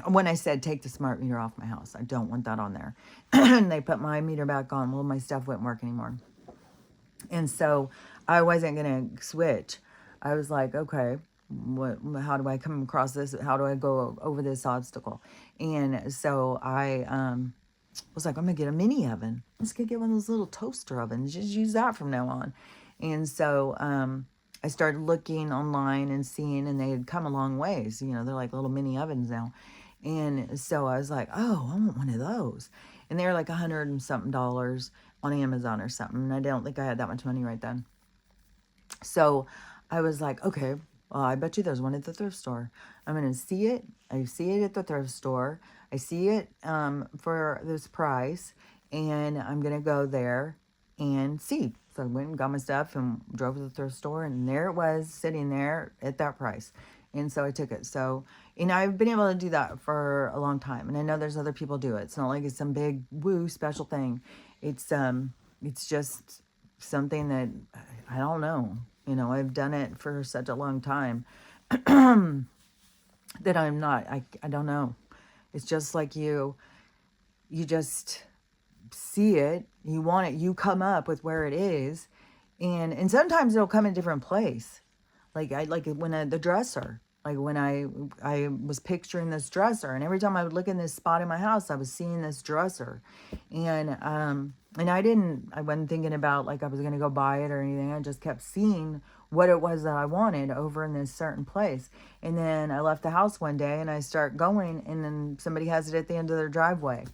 When I said take the smart meter off my house, I don't want that on there. And they put my meter back on. Well, my stuff wouldn't work anymore. And so I wasn't going to switch. I was like, okay, how do I come across this? How do I go over this obstacle? And so I was like, I'm going to get a mini oven. I'm just going to get one of those little toaster ovens. Just use that from now on. And so I started looking online and seeing, and they had come a long ways. You know, they're like little mini ovens now. And so I was like, oh, I want one of those. And they were like $100 and something on Amazon or something. And I don't think I had that much money right then. So I was like, okay, well, I bet you there's one at the thrift store. I'm going to see it. I see it at the thrift store. I see it for this price. And I'm going to go there and see. So I went and got my stuff and drove to the thrift store. And there it was sitting there at that price. And so I took it. So, and I've been able to do that for a long time. And I know there's other people do it. It's not like it's some big woo special thing. It's just something that I don't know. You know, I've done it for such a long time that I don't know. It's just like you just see it, you want it, you come up with where it is. And sometimes it'll come in a different place. Like when the dresser, like when I was picturing this dresser, and every time I would look in this spot in my house, I was seeing this dresser. And I wasn't thinking about like I was going to go buy it or anything. I just kept seeing what it was that I wanted over in this certain place. And then I left the house one day and I start going, and then somebody has it at the end of their driveway.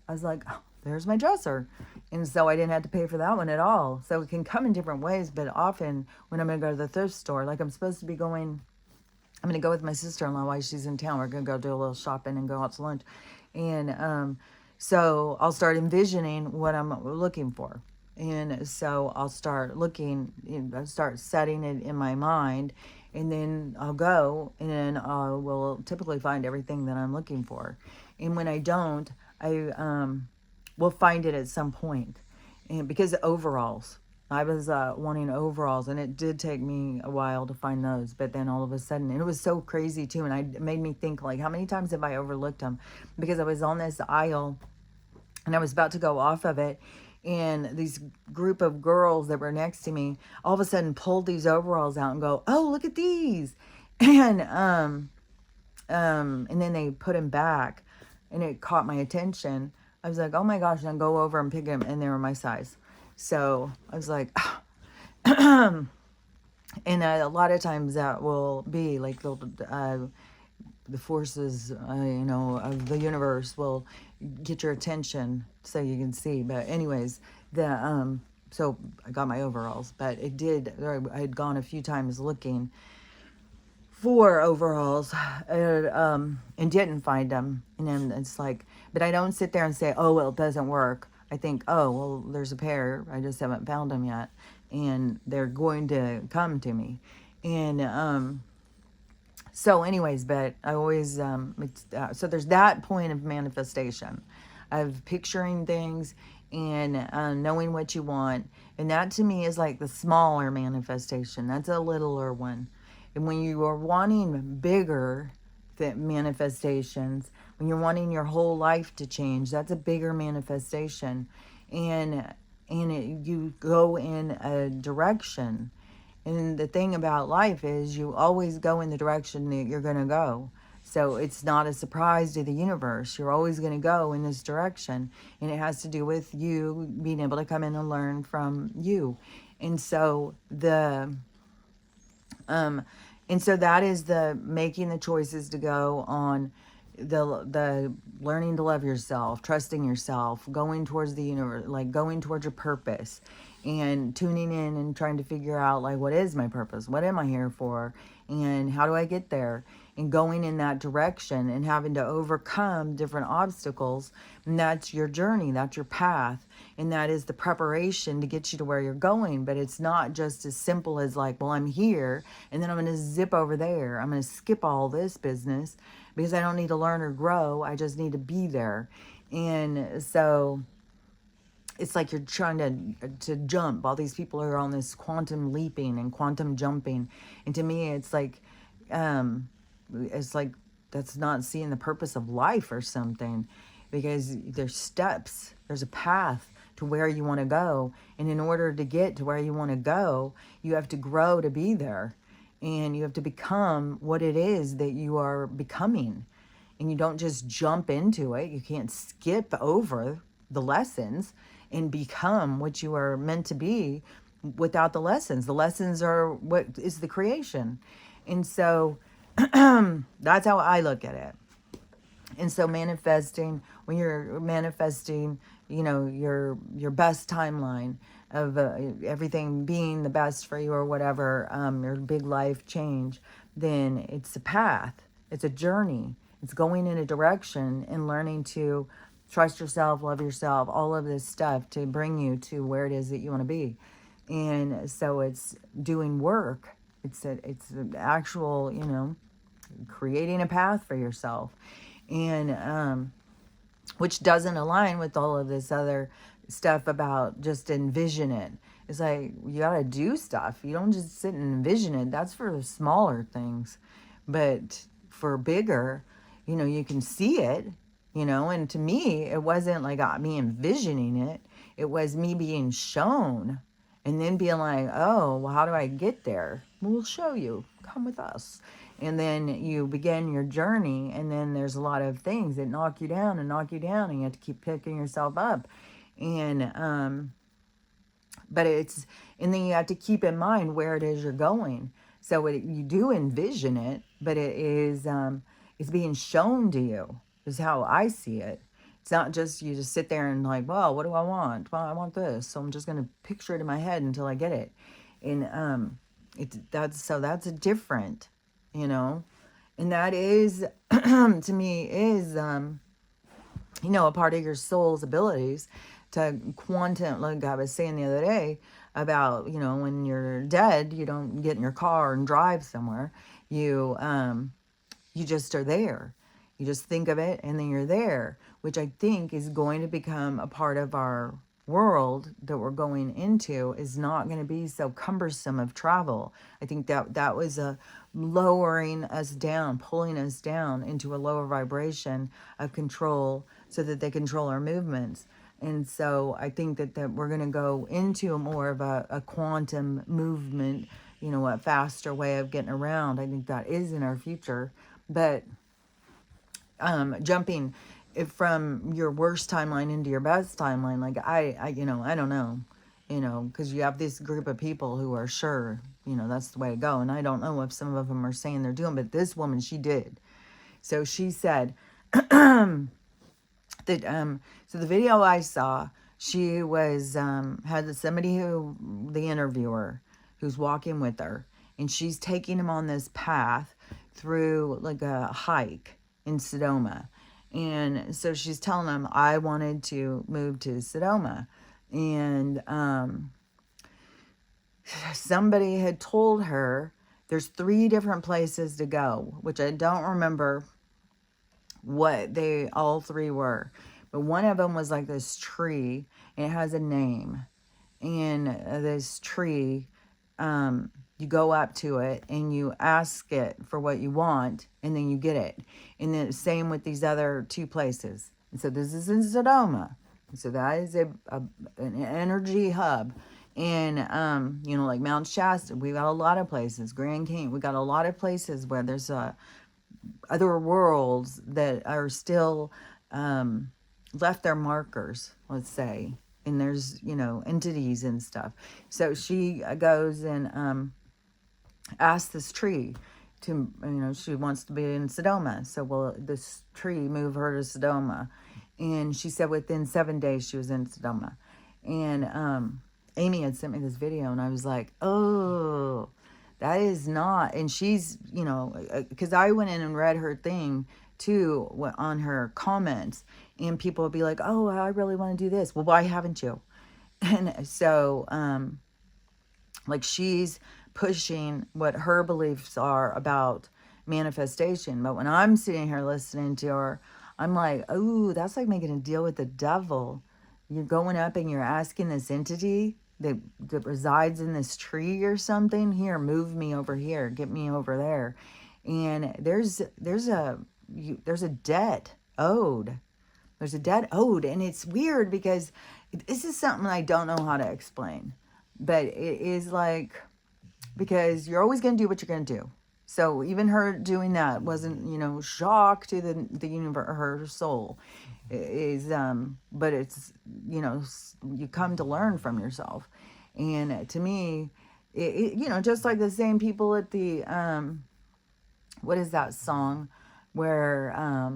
I was like, oh, there's my dresser. And so I didn't have to pay for that one at all. So it can come in different ways, but often when I'm going to go to the thrift store, like I'm supposed to be going, I'm going to go with my sister-in-law while she's in town. We're going to go do a little shopping and go out to lunch. And so I'll start envisioning what I'm looking for. And so I'll start looking, I'll start setting it in my mind, and then I'll go and then I will typically find everything that I'm looking for. And when I don't, I will find it at some point. And because of overalls, I was wanting overalls, and it did take me a while to find those. But then all of a sudden, and it was so crazy too, and it made me think, like, how many times have I overlooked them? Because I was on this aisle, and I was about to go off of it, and these group of girls that were next to me all of a sudden pulled these overalls out and go, oh, look at these. And then they put them back, and it caught my attention. I was like, oh my gosh, and I go over and pick them, and they were my size. So I was like, and a lot of times that will be like the forces, of the universe will get your attention so you can see. But anyways, so I got my overalls, but I had gone a few times looking for overalls and didn't find them. And then it's like, but I don't sit there and say, oh, well, it doesn't work. I think, oh, well, there's a pair. I just haven't found them yet. And they're going to come to me. And so anyways, but I always, so there's that point of manifestation, of picturing things and knowing what you want. And that to me is like the smaller manifestation. That's a littler one. And when you are wanting bigger manifestations, when you're wanting your whole life to change, that's a bigger manifestation. And you go in a direction. And the thing about life is you always go in the direction that you're going to go. So it's not a surprise to the universe. You're always going to go in this direction. And it has to do with you being able to come in and learn from you. And so and so that is the making the choices to go on the learning to love yourself, trusting yourself, going towards the universe, like going towards your purpose, and tuning in and trying to figure out, like, what is my purpose? What am I here for? And how do I get there? And going in that direction and having to overcome different obstacles. And that's your journey, that's your path. And that is the preparation to get you to where you're going. But it's not just as simple as like, well, I'm here and then I'm going to zip over there. I'm going to skip all this business because I don't need to learn or grow. I just need to be there. And so it's like you're trying to jump. All these people are on this quantum leaping and quantum jumping, and to me, it's like that's not seeing the purpose of life or something, because there's steps, there's a path to where you want to go, and in order to get to where you want to go, you have to grow to be there, and you have to become what it is that you are becoming, and you don't just jump into it. You can't skip over the lessons and become what you are meant to be without the lessons. The lessons are what is the creation. And so that's how I look at it. And so manifesting, when you're manifesting, your best timeline of everything being the best for you or whatever, your big life change, then it's a path, it's a journey, it's going in a direction and learning to trust yourself, love yourself, all of this stuff to bring you to where it is that you want to be. And so it's doing work. It's an actual, creating a path for yourself. And which doesn't align with all of this other stuff about just envision it. It's like you got to do stuff. You don't just sit and envision it. That's for the smaller things. But for bigger, you can see it, and to me, it wasn't like me envisioning it. It was me being shown and then being like, oh, well, how do I get there? We'll show you. Come with us. And then you begin your journey, and then there's a lot of things that knock you down, and you have to keep picking yourself up. And and then you have to keep in mind where it is you're going. So you do envision it, but it's being shown to you, is how I see it. It's not just you just sit there and like, well, what do I want? Well, I want this, so I'm just gonna picture it in my head until I get it. And that's a different, and that is to me is a part of your soul's abilities to quantum, like I was saying the other day about, when you're dead, you don't get in your car and drive somewhere. You just are there. You just think of it and then you're there, which I think is going to become a part of our world that we're going into, is not going to be so cumbersome of travel. I think that was a lowering us down, pulling us down into a lower vibration of control so that they control our movements. And so I think that we're going to go into more of a quantum movement, a faster way of getting around. I think that is in our future. But jumping from your worst timeline into your best timeline, like I don't know, because you have this group of people who are sure, that's the way to go. And I don't know if some of them are saying they're doing, but this woman, she did. So she said that, so the video I saw, she was, had somebody the interviewer, who's walking with her, and she's taking him on this path through like a hike in Sedona. And so she's telling him, I wanted to move to Sedona. And somebody had told her there's 3 different places to go, which I don't remember what they all 3 were. But one of them was like this tree, and it has a name. And this tree, you go up to it and you ask it for what you want, and then you get it. And then same with these other 2 places. And so this is in Sedona. So that is an energy hub. And, like Mount Shasta, we got a lot of places. Grand Canyon, we got a lot of places where there's other worlds that are still left their markers, let's say. And there's, entities and stuff. So she goes and asks this tree to, she wants to be in Sedona. So will this tree move her to Sedona? And she said within 7 days she was in Sedona. And Amy had sent me this video, and I was like, oh, that is not. And she's, because I went in and read her thing too on her comments, and people would be like, oh, I really want to do this. Well, why haven't you? And so like she's pushing what her beliefs are about manifestation. But when I'm sitting here listening to her, I'm like, oh, that's like making a deal with the devil. you're going up and you're asking this entity that resides in this tree or something, here, move me over here, get me over there. And there's a debt owed. There's a debt owed. And it's weird because this is something I don't know how to explain. But it is like, because you're always going to do what you're going to do. So even her doing that wasn't, shock to the universe, her soul is, but it's, you come to learn from yourself. And to me, just like the same people at the, what is that song where,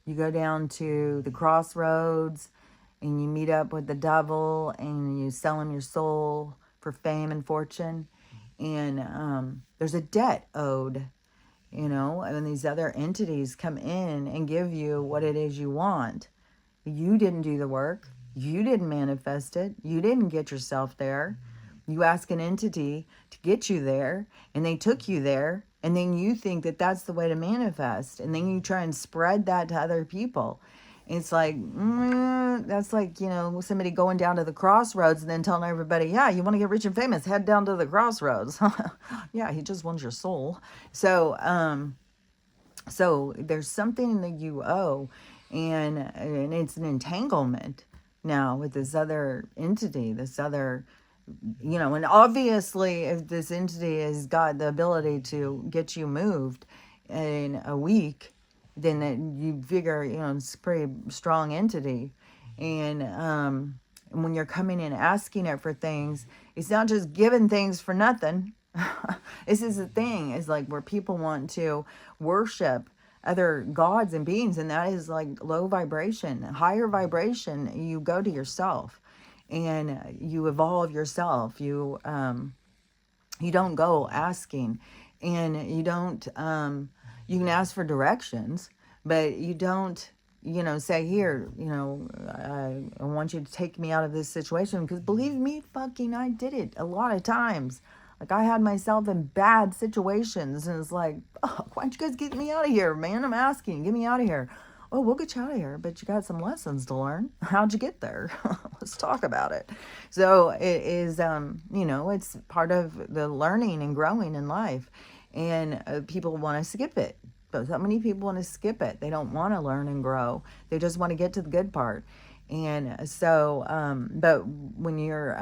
you go down to the crossroads and you meet up with the devil and you sell him your soul for fame and fortune. And there's a debt owed, and these other entities come in and give you what it is you want. You didn't do the work. You didn't manifest it. You didn't get yourself there. You ask an entity to get you there, and they took you there, and then you think that that's the way to manifest, and then you try and spread that to other people. It's like, that's like, somebody going down to the crossroads and then telling everybody, yeah, you want to get rich and famous, head down to the crossroads. Yeah, he just wants your soul. So there's something that you owe, and it's an entanglement now with this other entity, this other, and obviously if this entity has got the ability to get you moved in a week, then you figure, it's a pretty strong entity. And when you're coming in asking it for things, it's not just giving things for nothing. This is the thing, is like where people want to worship other gods and beings, and that is like low vibration. Higher vibration, you go to yourself and you evolve yourself. You don't go asking, and you don't, you can ask for directions, but you don't, say, here, I want you to take me out of this situation, because believe me, fucking, I did it a lot of times. Like, I had myself in bad situations, and it's like, oh, why don't you guys get me out of here, man? I'm asking, get me out of here. Oh, we'll get you out of here, but you got some lessons to learn. How'd you get there? Let's talk about it. So it is, it's part of the learning and growing in life. And people want to skip it. But so many people want to skip it. They don't want to learn and grow. They just want to get to the good part. And so, but when you're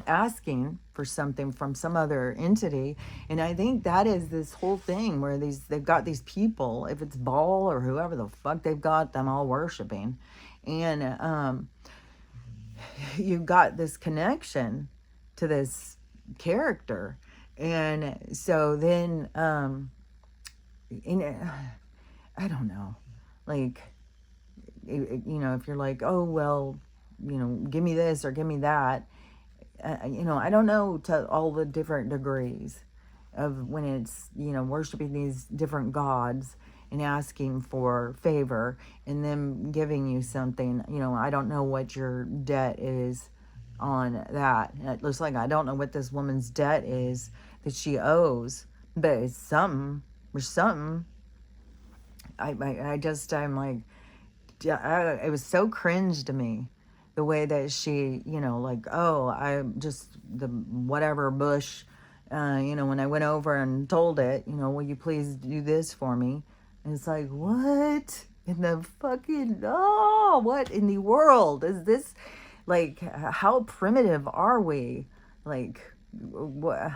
asking for something from some other entity, and I think that is this whole thing where they've got these people, if it's Baal or whoever the fuck they've got them all worshiping, and you've got this connection to this character. And so then I don't know, like, if you're like, oh, well, give me this or give me that, I don't know to all the different degrees of when it's, worshiping these different gods and asking for favor and them giving you something. I don't know what your debt is on that. It looks like I don't know what this woman's debt is that she owes, but it's something or something. I'm like, it was so cringe to me, the way that she, like, oh, I'm just the whatever bush, when I went over and told it, will you please do this for me? And it's like, what in the fucking, oh, what in the world is this? Like, how primitive are we? Like, what?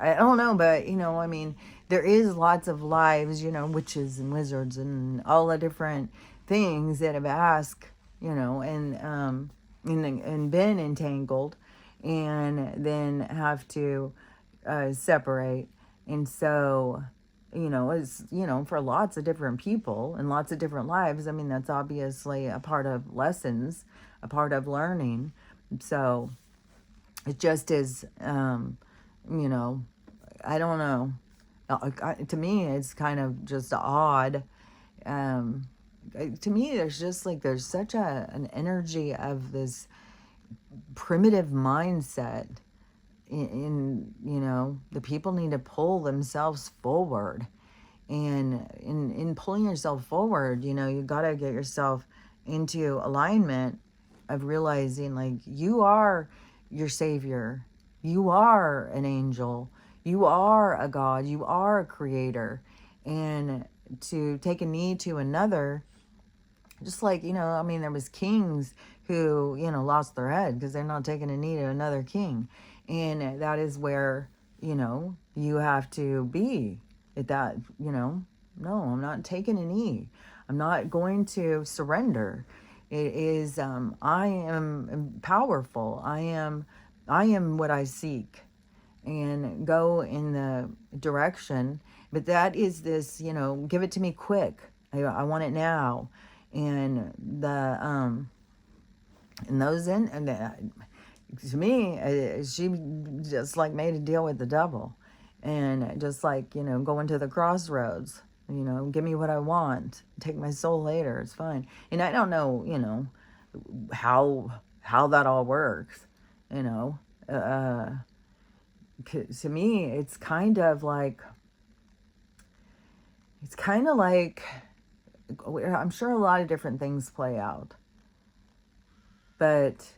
I don't know, but, I mean, there is lots of lives, witches and wizards and all the different things that have asked, and been entangled, and then have to separate. And so, it's, for lots of different people and lots of different lives. I mean, that's obviously a part of lessons, a part of learning. So it just is, I don't know. To me, it's kind of just odd. To me, there's such an energy of this primitive mindset in the people need to pull themselves forward. And in pulling yourself forward, you got to get yourself into alignment of realizing like you are your savior, you are an angel, you are a God, you are a creator. And to take a knee to another, just like, I mean, there was kings who, lost their head because they're not taking a knee to another king. And that is where, you have to be at that, no, I'm not taking a knee. I'm not going to surrender. It is, I am powerful. I am what I seek, and go in the direction. But that is this, give it to me quick. I want it now. And to me, she just like made a deal with the devil, and just like, going to the crossroads. Give me what I want. Take my soul later. It's fine. And I don't know, how that all works. You know, uh, to me, it's kind of like I'm sure a lot of different things play out, but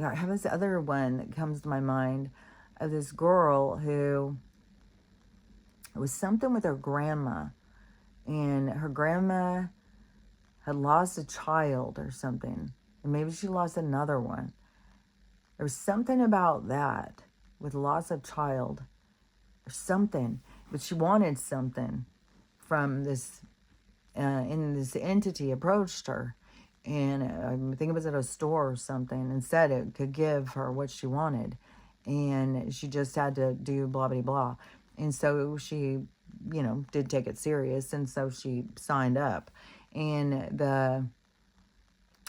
I have this other one that comes to my mind of this girl who, it was something with her grandma, and her grandma had lost a child or something, and maybe she lost another one. There was something about that with loss of child or something, but she wanted something from this, and this entity approached her, and I think it was at a store or something, and said it could give her what she wanted, and she just had to do blah blah blah. And so she, did take it serious, and so she signed up, and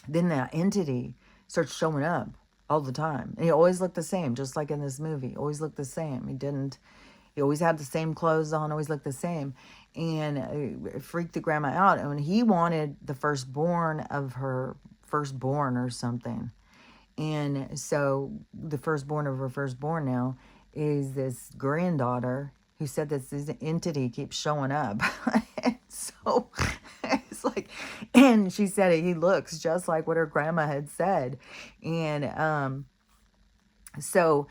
then that entity starts showing up all the time, and he always looked the same, just like in this movie. Always looked the same. He always had the same clothes on, always looked the same. And it freaked the grandma out. And he wanted the firstborn of her firstborn or something. And so the firstborn of her firstborn now is this granddaughter who said that this entity keeps showing up. And so it's like, and she said he looks just like what her grandma had said. And so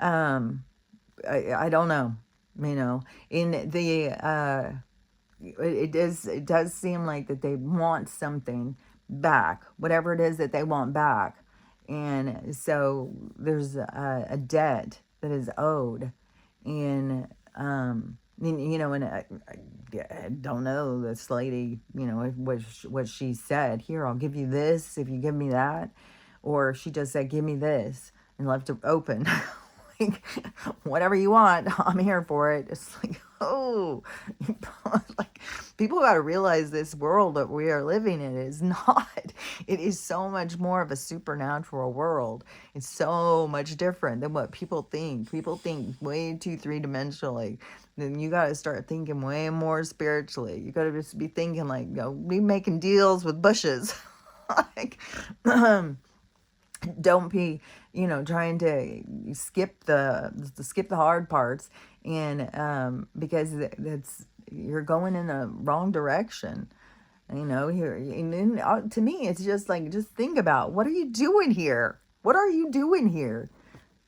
I don't know, in the it does seem like that they want something back, whatever it is that they want back. And so there's a debt that is owed. And and I don't know this lady, what she said. Here, I'll give you this if you give me that. Or she just said, give me this, and left it open. Like, whatever you want, I'm here for it. It's like, oh, like, people got to realize this world that we are living in is not, it is so much more of a supernatural world. It's so much different than what people think. People think way too three-dimensionally. Then you got to start thinking way more spiritually. You got to just be thinking like, be making deals with bushes. Like, don't be, trying to skip the hard parts. And because that's, you're going in the wrong direction. Here, and then, to me, it's just like, just think about, what are you doing here? What are you doing here?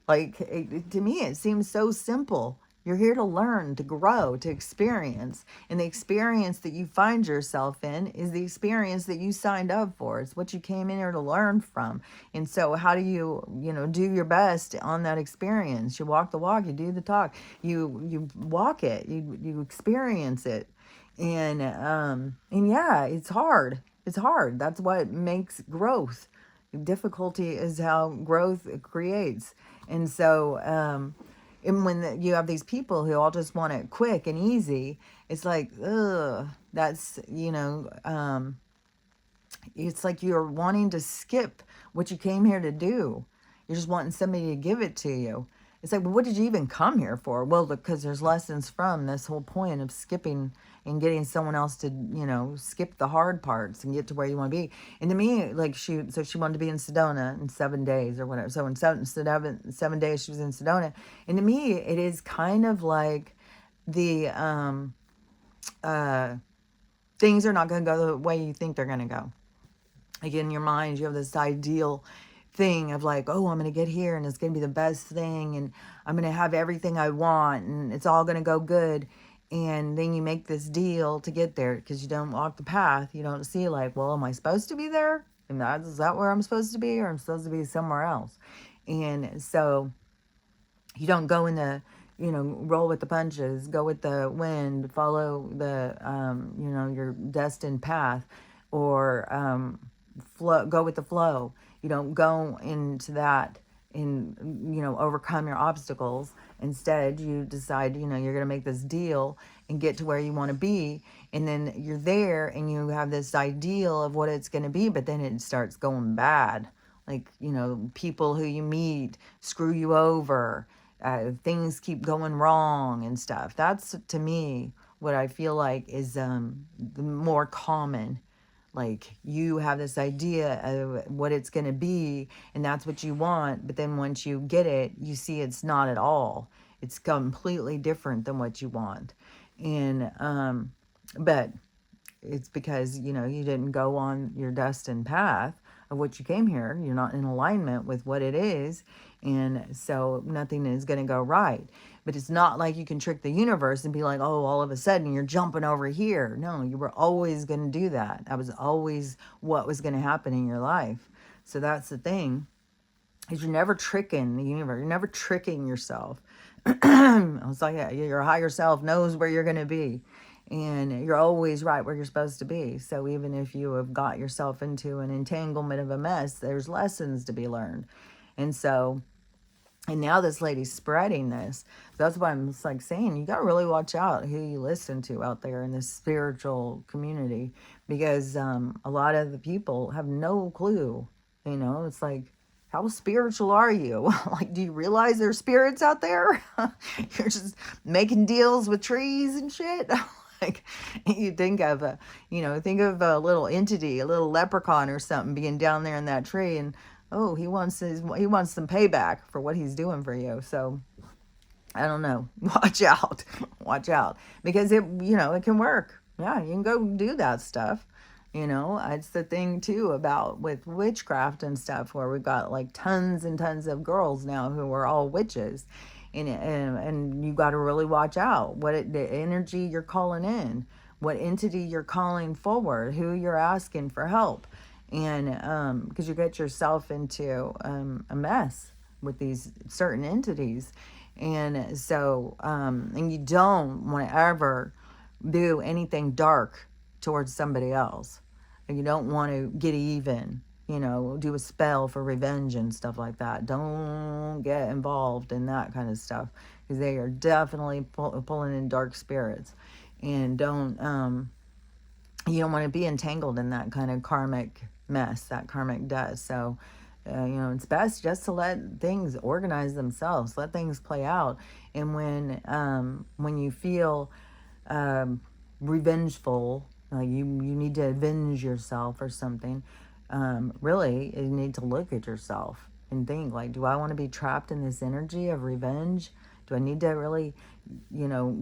Like, to me, it seems so simple. You're here to learn, to grow, to experience. And the experience that you find yourself in is the experience that you signed up for. It's what you came in here to learn from. And so how do you, do your best on that experience? You walk the walk, you do the talk. You walk it, you experience it. And yeah, it's hard. It's hard. That's what makes growth. Difficulty is how growth creates. And so, and when you have these people who all just want it quick and easy, it's like, ugh, that's, it's like you're wanting to skip what you came here to do. You're just wanting somebody to give it to you. It's like, well, what did you even come here for? Well, because there's lessons from this whole point of skipping and getting someone else to, skip the hard parts and get to where you want to be. And to me, like, she wanted to be in Sedona in 7 days or whatever. So in 7 days she was in Sedona. And to me, it is kind of like the things are not going to go the way you think they're going to go. Like in your mind, you have this ideal thing of like, oh, I'm going to get here and it's going to be the best thing and I'm going to have everything I want and it's all going to go good. And then you make this deal to get there because you don't walk the path. You don't see like, well, am I supposed to be there? And is that where I'm supposed to be, or I'm supposed to be somewhere else? And so you don't go in the, roll with the punches, go with the wind, follow the, your destined path, or go with the flow. You don't go into that and, overcome your obstacles. Instead, you decide, you're going to make this deal and get to where you want to be. And then you're there and you have this ideal of what it's going to be, but then it starts going bad. Like, people who you meet screw you over. Things keep going wrong and stuff. That's, to me, what I feel like is the more common. Like, you have this idea of what it's going to be, and that's what you want. But then once you get it, you see it's not at all. It's completely different than what you want. And, but it's because, you didn't go on your destined path of what you came here. You're not in alignment with what it is. And so nothing is going to go right. But it's not like you can trick the universe and be like, oh, all of a sudden you're jumping over here. No, you were always going to do that. That was always what was going to happen in your life. So that's the thing, is you're never tricking the universe. You're never tricking yourself. It's like your higher self knows where you're going to be. And you're always right where you're supposed to be. So even if you have got yourself into an entanglement of a mess, there's lessons to be learned. And so, and now this lady's spreading this. That's why I'm just like saying, you got to really watch out who you listen to out there in this spiritual community, because a lot of the people have no clue. It's like, how spiritual are you? Like, do you realize there's spirits out there? You're just making deals with trees and shit. Like, you think of a little entity, a little leprechaun or something being down there in that tree, and oh, he wants some payback for what he's doing for you. So I don't know. Watch out, because it can work. Yeah, you can go do that stuff. It's the thing too about with witchcraft and stuff, where we've got like tons and tons of girls now who are all witches. And you got to really watch out the energy you're calling in, what entity you're calling forward, who you're asking for help. And because you get yourself into a mess with these certain entities. And so, and you don't want to ever do anything dark towards somebody else. And you don't want to get even, do a spell for revenge and stuff like that. Don't get involved in that kind of stuff, because they are definitely pulling in dark spirits. And you don't want to be entangled in that kind of karmic mess that karmic does. So, it's best just to let things organize themselves, let things play out. And when you feel revengeful, you need to avenge yourself or something, really, you need to look at yourself and think, like, do I want to be trapped in this energy of revenge? Do I need to really,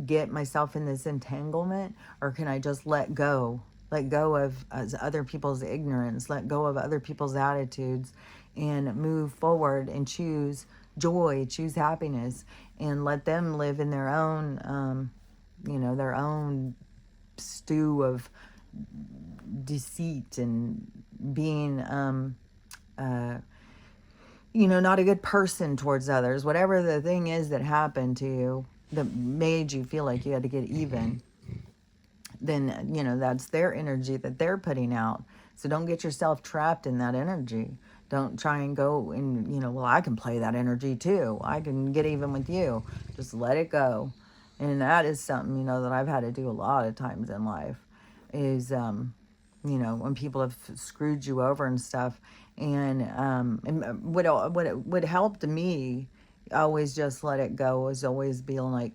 get myself in this entanglement? Or can I just let go of other people's ignorance, let go of other people's attitudes, and move forward and choose joy, choose happiness, and let them live in their own, their own stew of deceit and being, not a good person towards others. Whatever the thing is that happened to you that made you feel like you had to get even, then, that's their energy that they're putting out. So don't get yourself trapped in that energy. Don't try and go and, well, I can play that energy too. I can get even with you. Just let it go. And that is something, that I've had to do a lot of times in life, is, when people have screwed you over and stuff. And what helped me always just let it go, was always being like,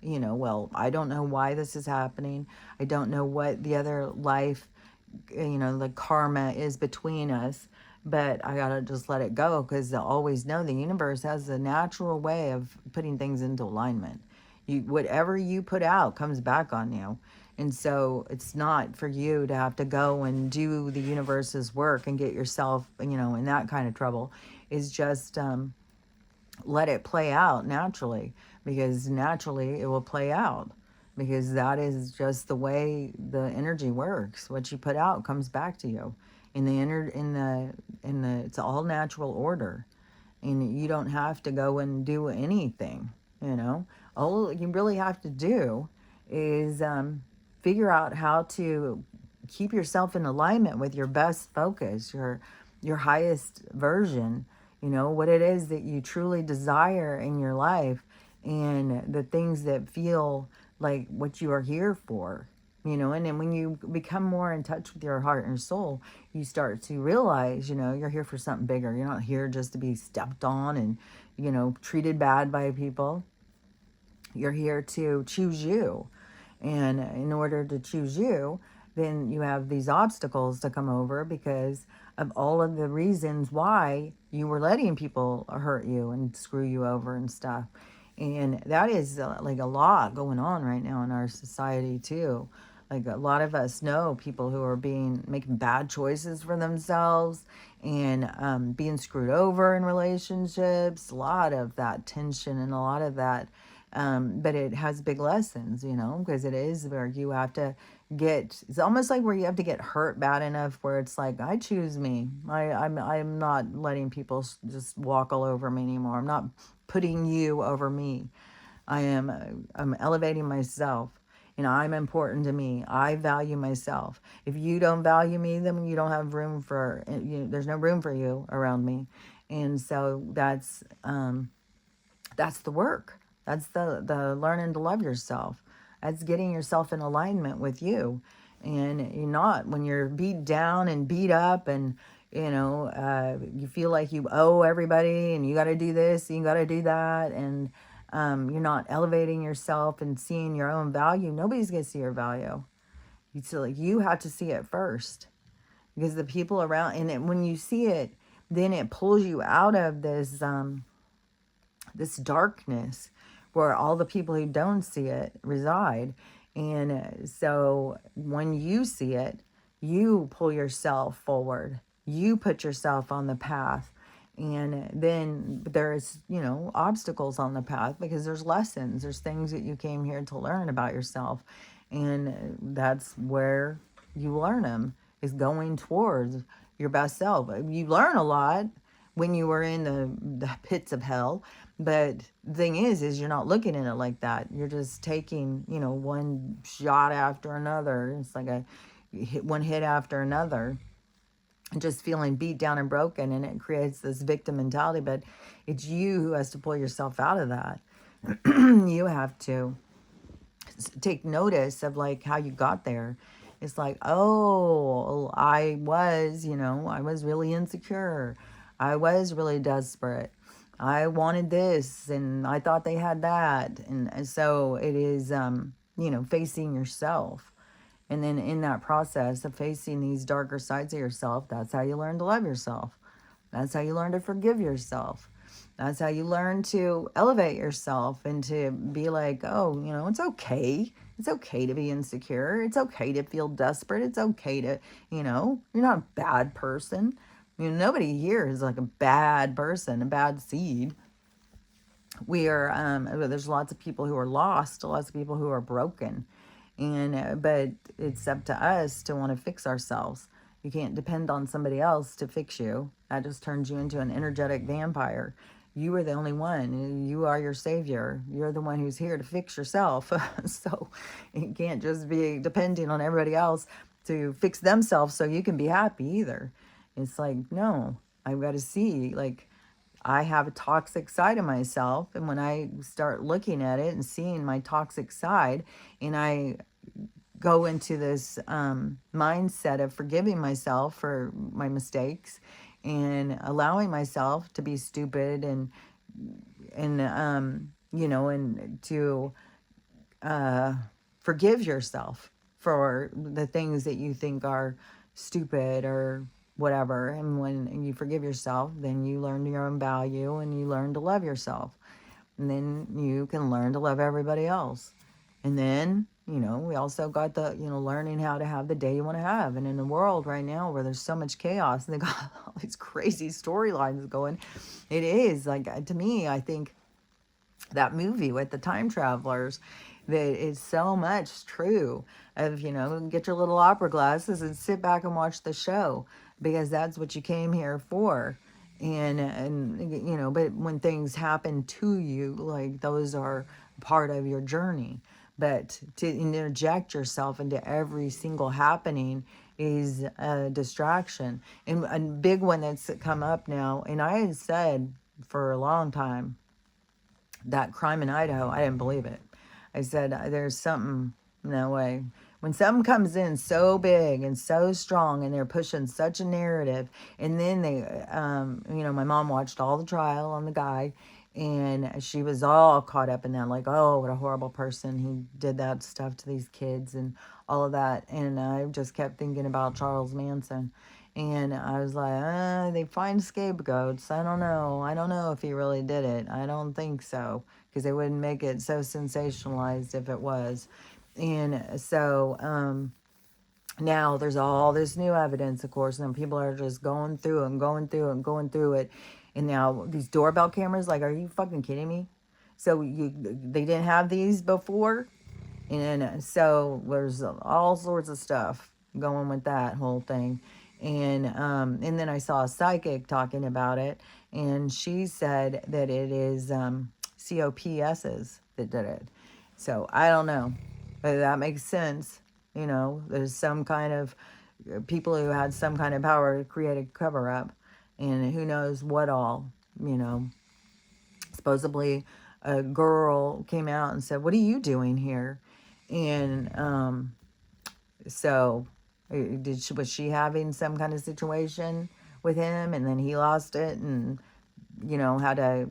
well, I don't know why this is happening. I don't know what the other life, the karma is between us, but I gotta just let it go, because they'll always know the universe has a natural way of putting things into alignment. Whatever you put out comes back on you. And so it's not for you to have to go and do the universe's work and get yourself, in that kind of trouble. Is just let it play out naturally, because naturally it will play out, because that is just the way the energy works. What you put out comes back to you in the it's all natural order, and you don't have to go and do anything. All you really have to do is figure out how to keep yourself in alignment with your best focus, your highest version, what it is that you truly desire in your life, and the things that feel like what you are here for. And then when you become more in touch with your heart and soul, you start to realize, you're here for something bigger. You're not here just to be stepped on and, treated bad by people. You're here to choose you. And in order to choose you, then you have these obstacles to come over because of all of the reasons why you were letting people hurt you and screw you over and stuff. And that is like a lot going on right now in our society too. Like a lot of us know people who are making bad choices for themselves and being screwed over in relationships. A lot of that tension and a lot of that, but it has big lessons, because it is where you have to it's almost like where you have to get hurt bad enough where it's like, I choose me. I'm not letting people just walk all over me anymore. I'm not putting you over me. I'm elevating myself. I'm important to me. I value myself. If you don't value me, then you don't have room for there's no room for you around me. And so that's the work. That's the learning to love yourself. That's getting yourself in alignment with you. And you're not, when you're beat down and beat up and, you feel like you owe everybody and you got to do this, and you got to do that. And you're not elevating yourself and seeing your own value. Nobody's going to see your value. You have to see it first, because the people around, and when you see it, then it pulls you out of this darkness where all the people who don't see it reside. And so when you see it, you pull yourself forward. You put yourself on the path. And then there's, obstacles on the path, because there's lessons. There's things that you came here to learn about yourself. And that's where you learn them, is going towards your best self. You learn a lot when you were in the pits of hell. But the thing is you're not looking at it like that. You're just taking, one shot after another. It's like one hit after another, and just feeling beat down and broken. And it creates this victim mentality. But it's you who has to pull yourself out of that. You have to take notice of like how you got there. It's like, oh, I was really insecure. I was really desperate. I wanted this and I thought they had that. And so it is, facing yourself. And then in that process of facing these darker sides of yourself, that's how you learn to love yourself. That's how you learn to forgive yourself. That's how you learn to elevate yourself and to be like, oh, it's okay. It's okay to be insecure. It's okay to feel desperate. It's okay to, you're not a bad person. Nobody here is like a bad person, a bad seed. We are, there's lots of people who are lost, lots of people who are broken. But it's up to us to want to fix ourselves. You can't depend on somebody else to fix you. That just turns you into an energetic vampire. You are the only one. You are your savior. You're the one who's here to fix yourself. So you can't just be depending on everybody else to fix themselves so you can be happy either. It's like, no, I've got to see, like, I have a toxic side of myself. And when I start looking at it and seeing my toxic side, and I go into this mindset of forgiving myself for my mistakes and allowing myself to be stupid and to forgive yourself for the things that you think are stupid or whatever. And when you forgive yourself, then you learn your own value and you learn to love yourself. And then you can learn to love everybody else. And then, we also got the, learning how to have the day you want to have. And in the world right now where there's so much chaos and they got all these crazy storylines going, it is like, to me, I think that movie with the time travelers, that is so much true of, get your little opera glasses and sit back and watch the show, because that's what you came here for. And but when things happen to you, like, those are part of your journey. But to interject yourself into every single happening is a distraction. And a big one that's come up now, and I had said for a long time, that crime in Idaho, I didn't believe it. I said, there's something, no way. When something comes in so big and so strong and they're pushing such a narrative, and then they, my mom watched all the trial on the guy, and she was all caught up in that, like, oh, what a horrible person. He did that stuff to these kids and all of that. And I just kept thinking about Charles Manson. And I was like, they find scapegoats. I don't know. I don't know if he really did it. I don't think so, because they wouldn't make it so sensationalized if it was. And so now there's all this new evidence, of course, and people are just going through and going through and going through it. And now these doorbell cameras, like, are you fucking kidding me? So they didn't have these before? And so there's all sorts of stuff going with that whole thing. And then I saw a psychic talking about it, and she said that it is COPSs that did it. So I don't know, but that makes sense. There's some kind of people who had some kind of power to create a cover up, and who knows what all. Supposedly a girl came out and said, "What are you doing here?" And so was she having some kind of situation with him, and then he lost it, and had to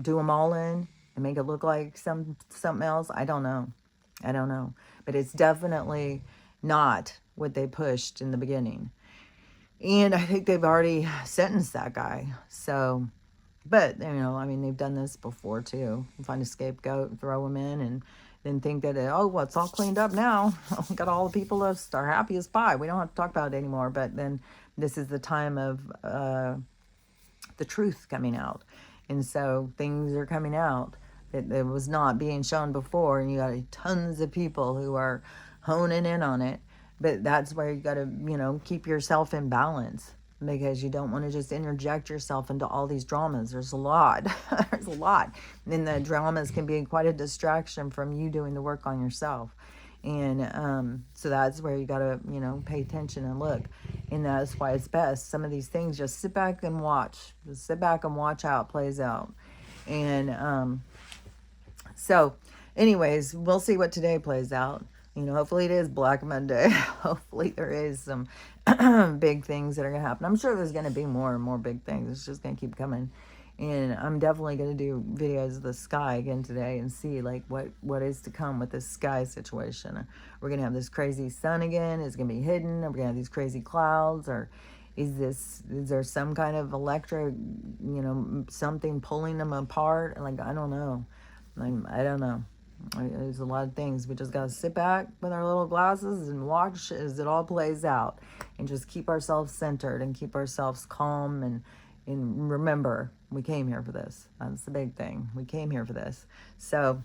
do them all in and make it look like something else? I don't know, but it's definitely not what they pushed in the beginning. And I think they've already sentenced that guy. So, but they've done this before too. Find a scapegoat, throw him in, and then think that, well, it's all cleaned up now. Got all the people that are happy as pie. We don't have to talk about it anymore. But then this is the time of the truth coming out. And so things are coming out that was not being shown before. And you got tons of people who are honing in on it. But that's where you got to, keep yourself in balance, because you don't want to just interject yourself into all these dramas. There's a lot. There's a lot. And the dramas can be quite a distraction from you doing the work on yourself. And so that's where you got to, pay attention and look. And that's why it's best. Some of these things, just sit back and watch. Just sit back and watch how it plays out. And so anyways, we'll see what today plays out. Hopefully it is Black Monday. Hopefully there is some big things that are going to happen. I'm sure there's going to be more and more big things. It's just going to keep coming. And I'm definitely going to do videos of the sky again today and see, like, what is to come with this sky situation. We're going to have this crazy sun again. It's going to be hidden. Are we going to have these crazy clouds? Or is there some kind of electric, something pulling them apart? Like, I don't know. I don't know. There's a lot of things. We just got to sit back with our little glasses and watch as it all plays out, and just keep ourselves centered and keep ourselves calm, and remember, we came here for this. That's the big thing. We came here for this. So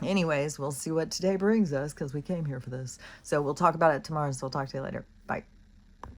anyways, we'll see what today brings us, because we came here for this. So we'll talk about it tomorrow. So I'll talk to you later.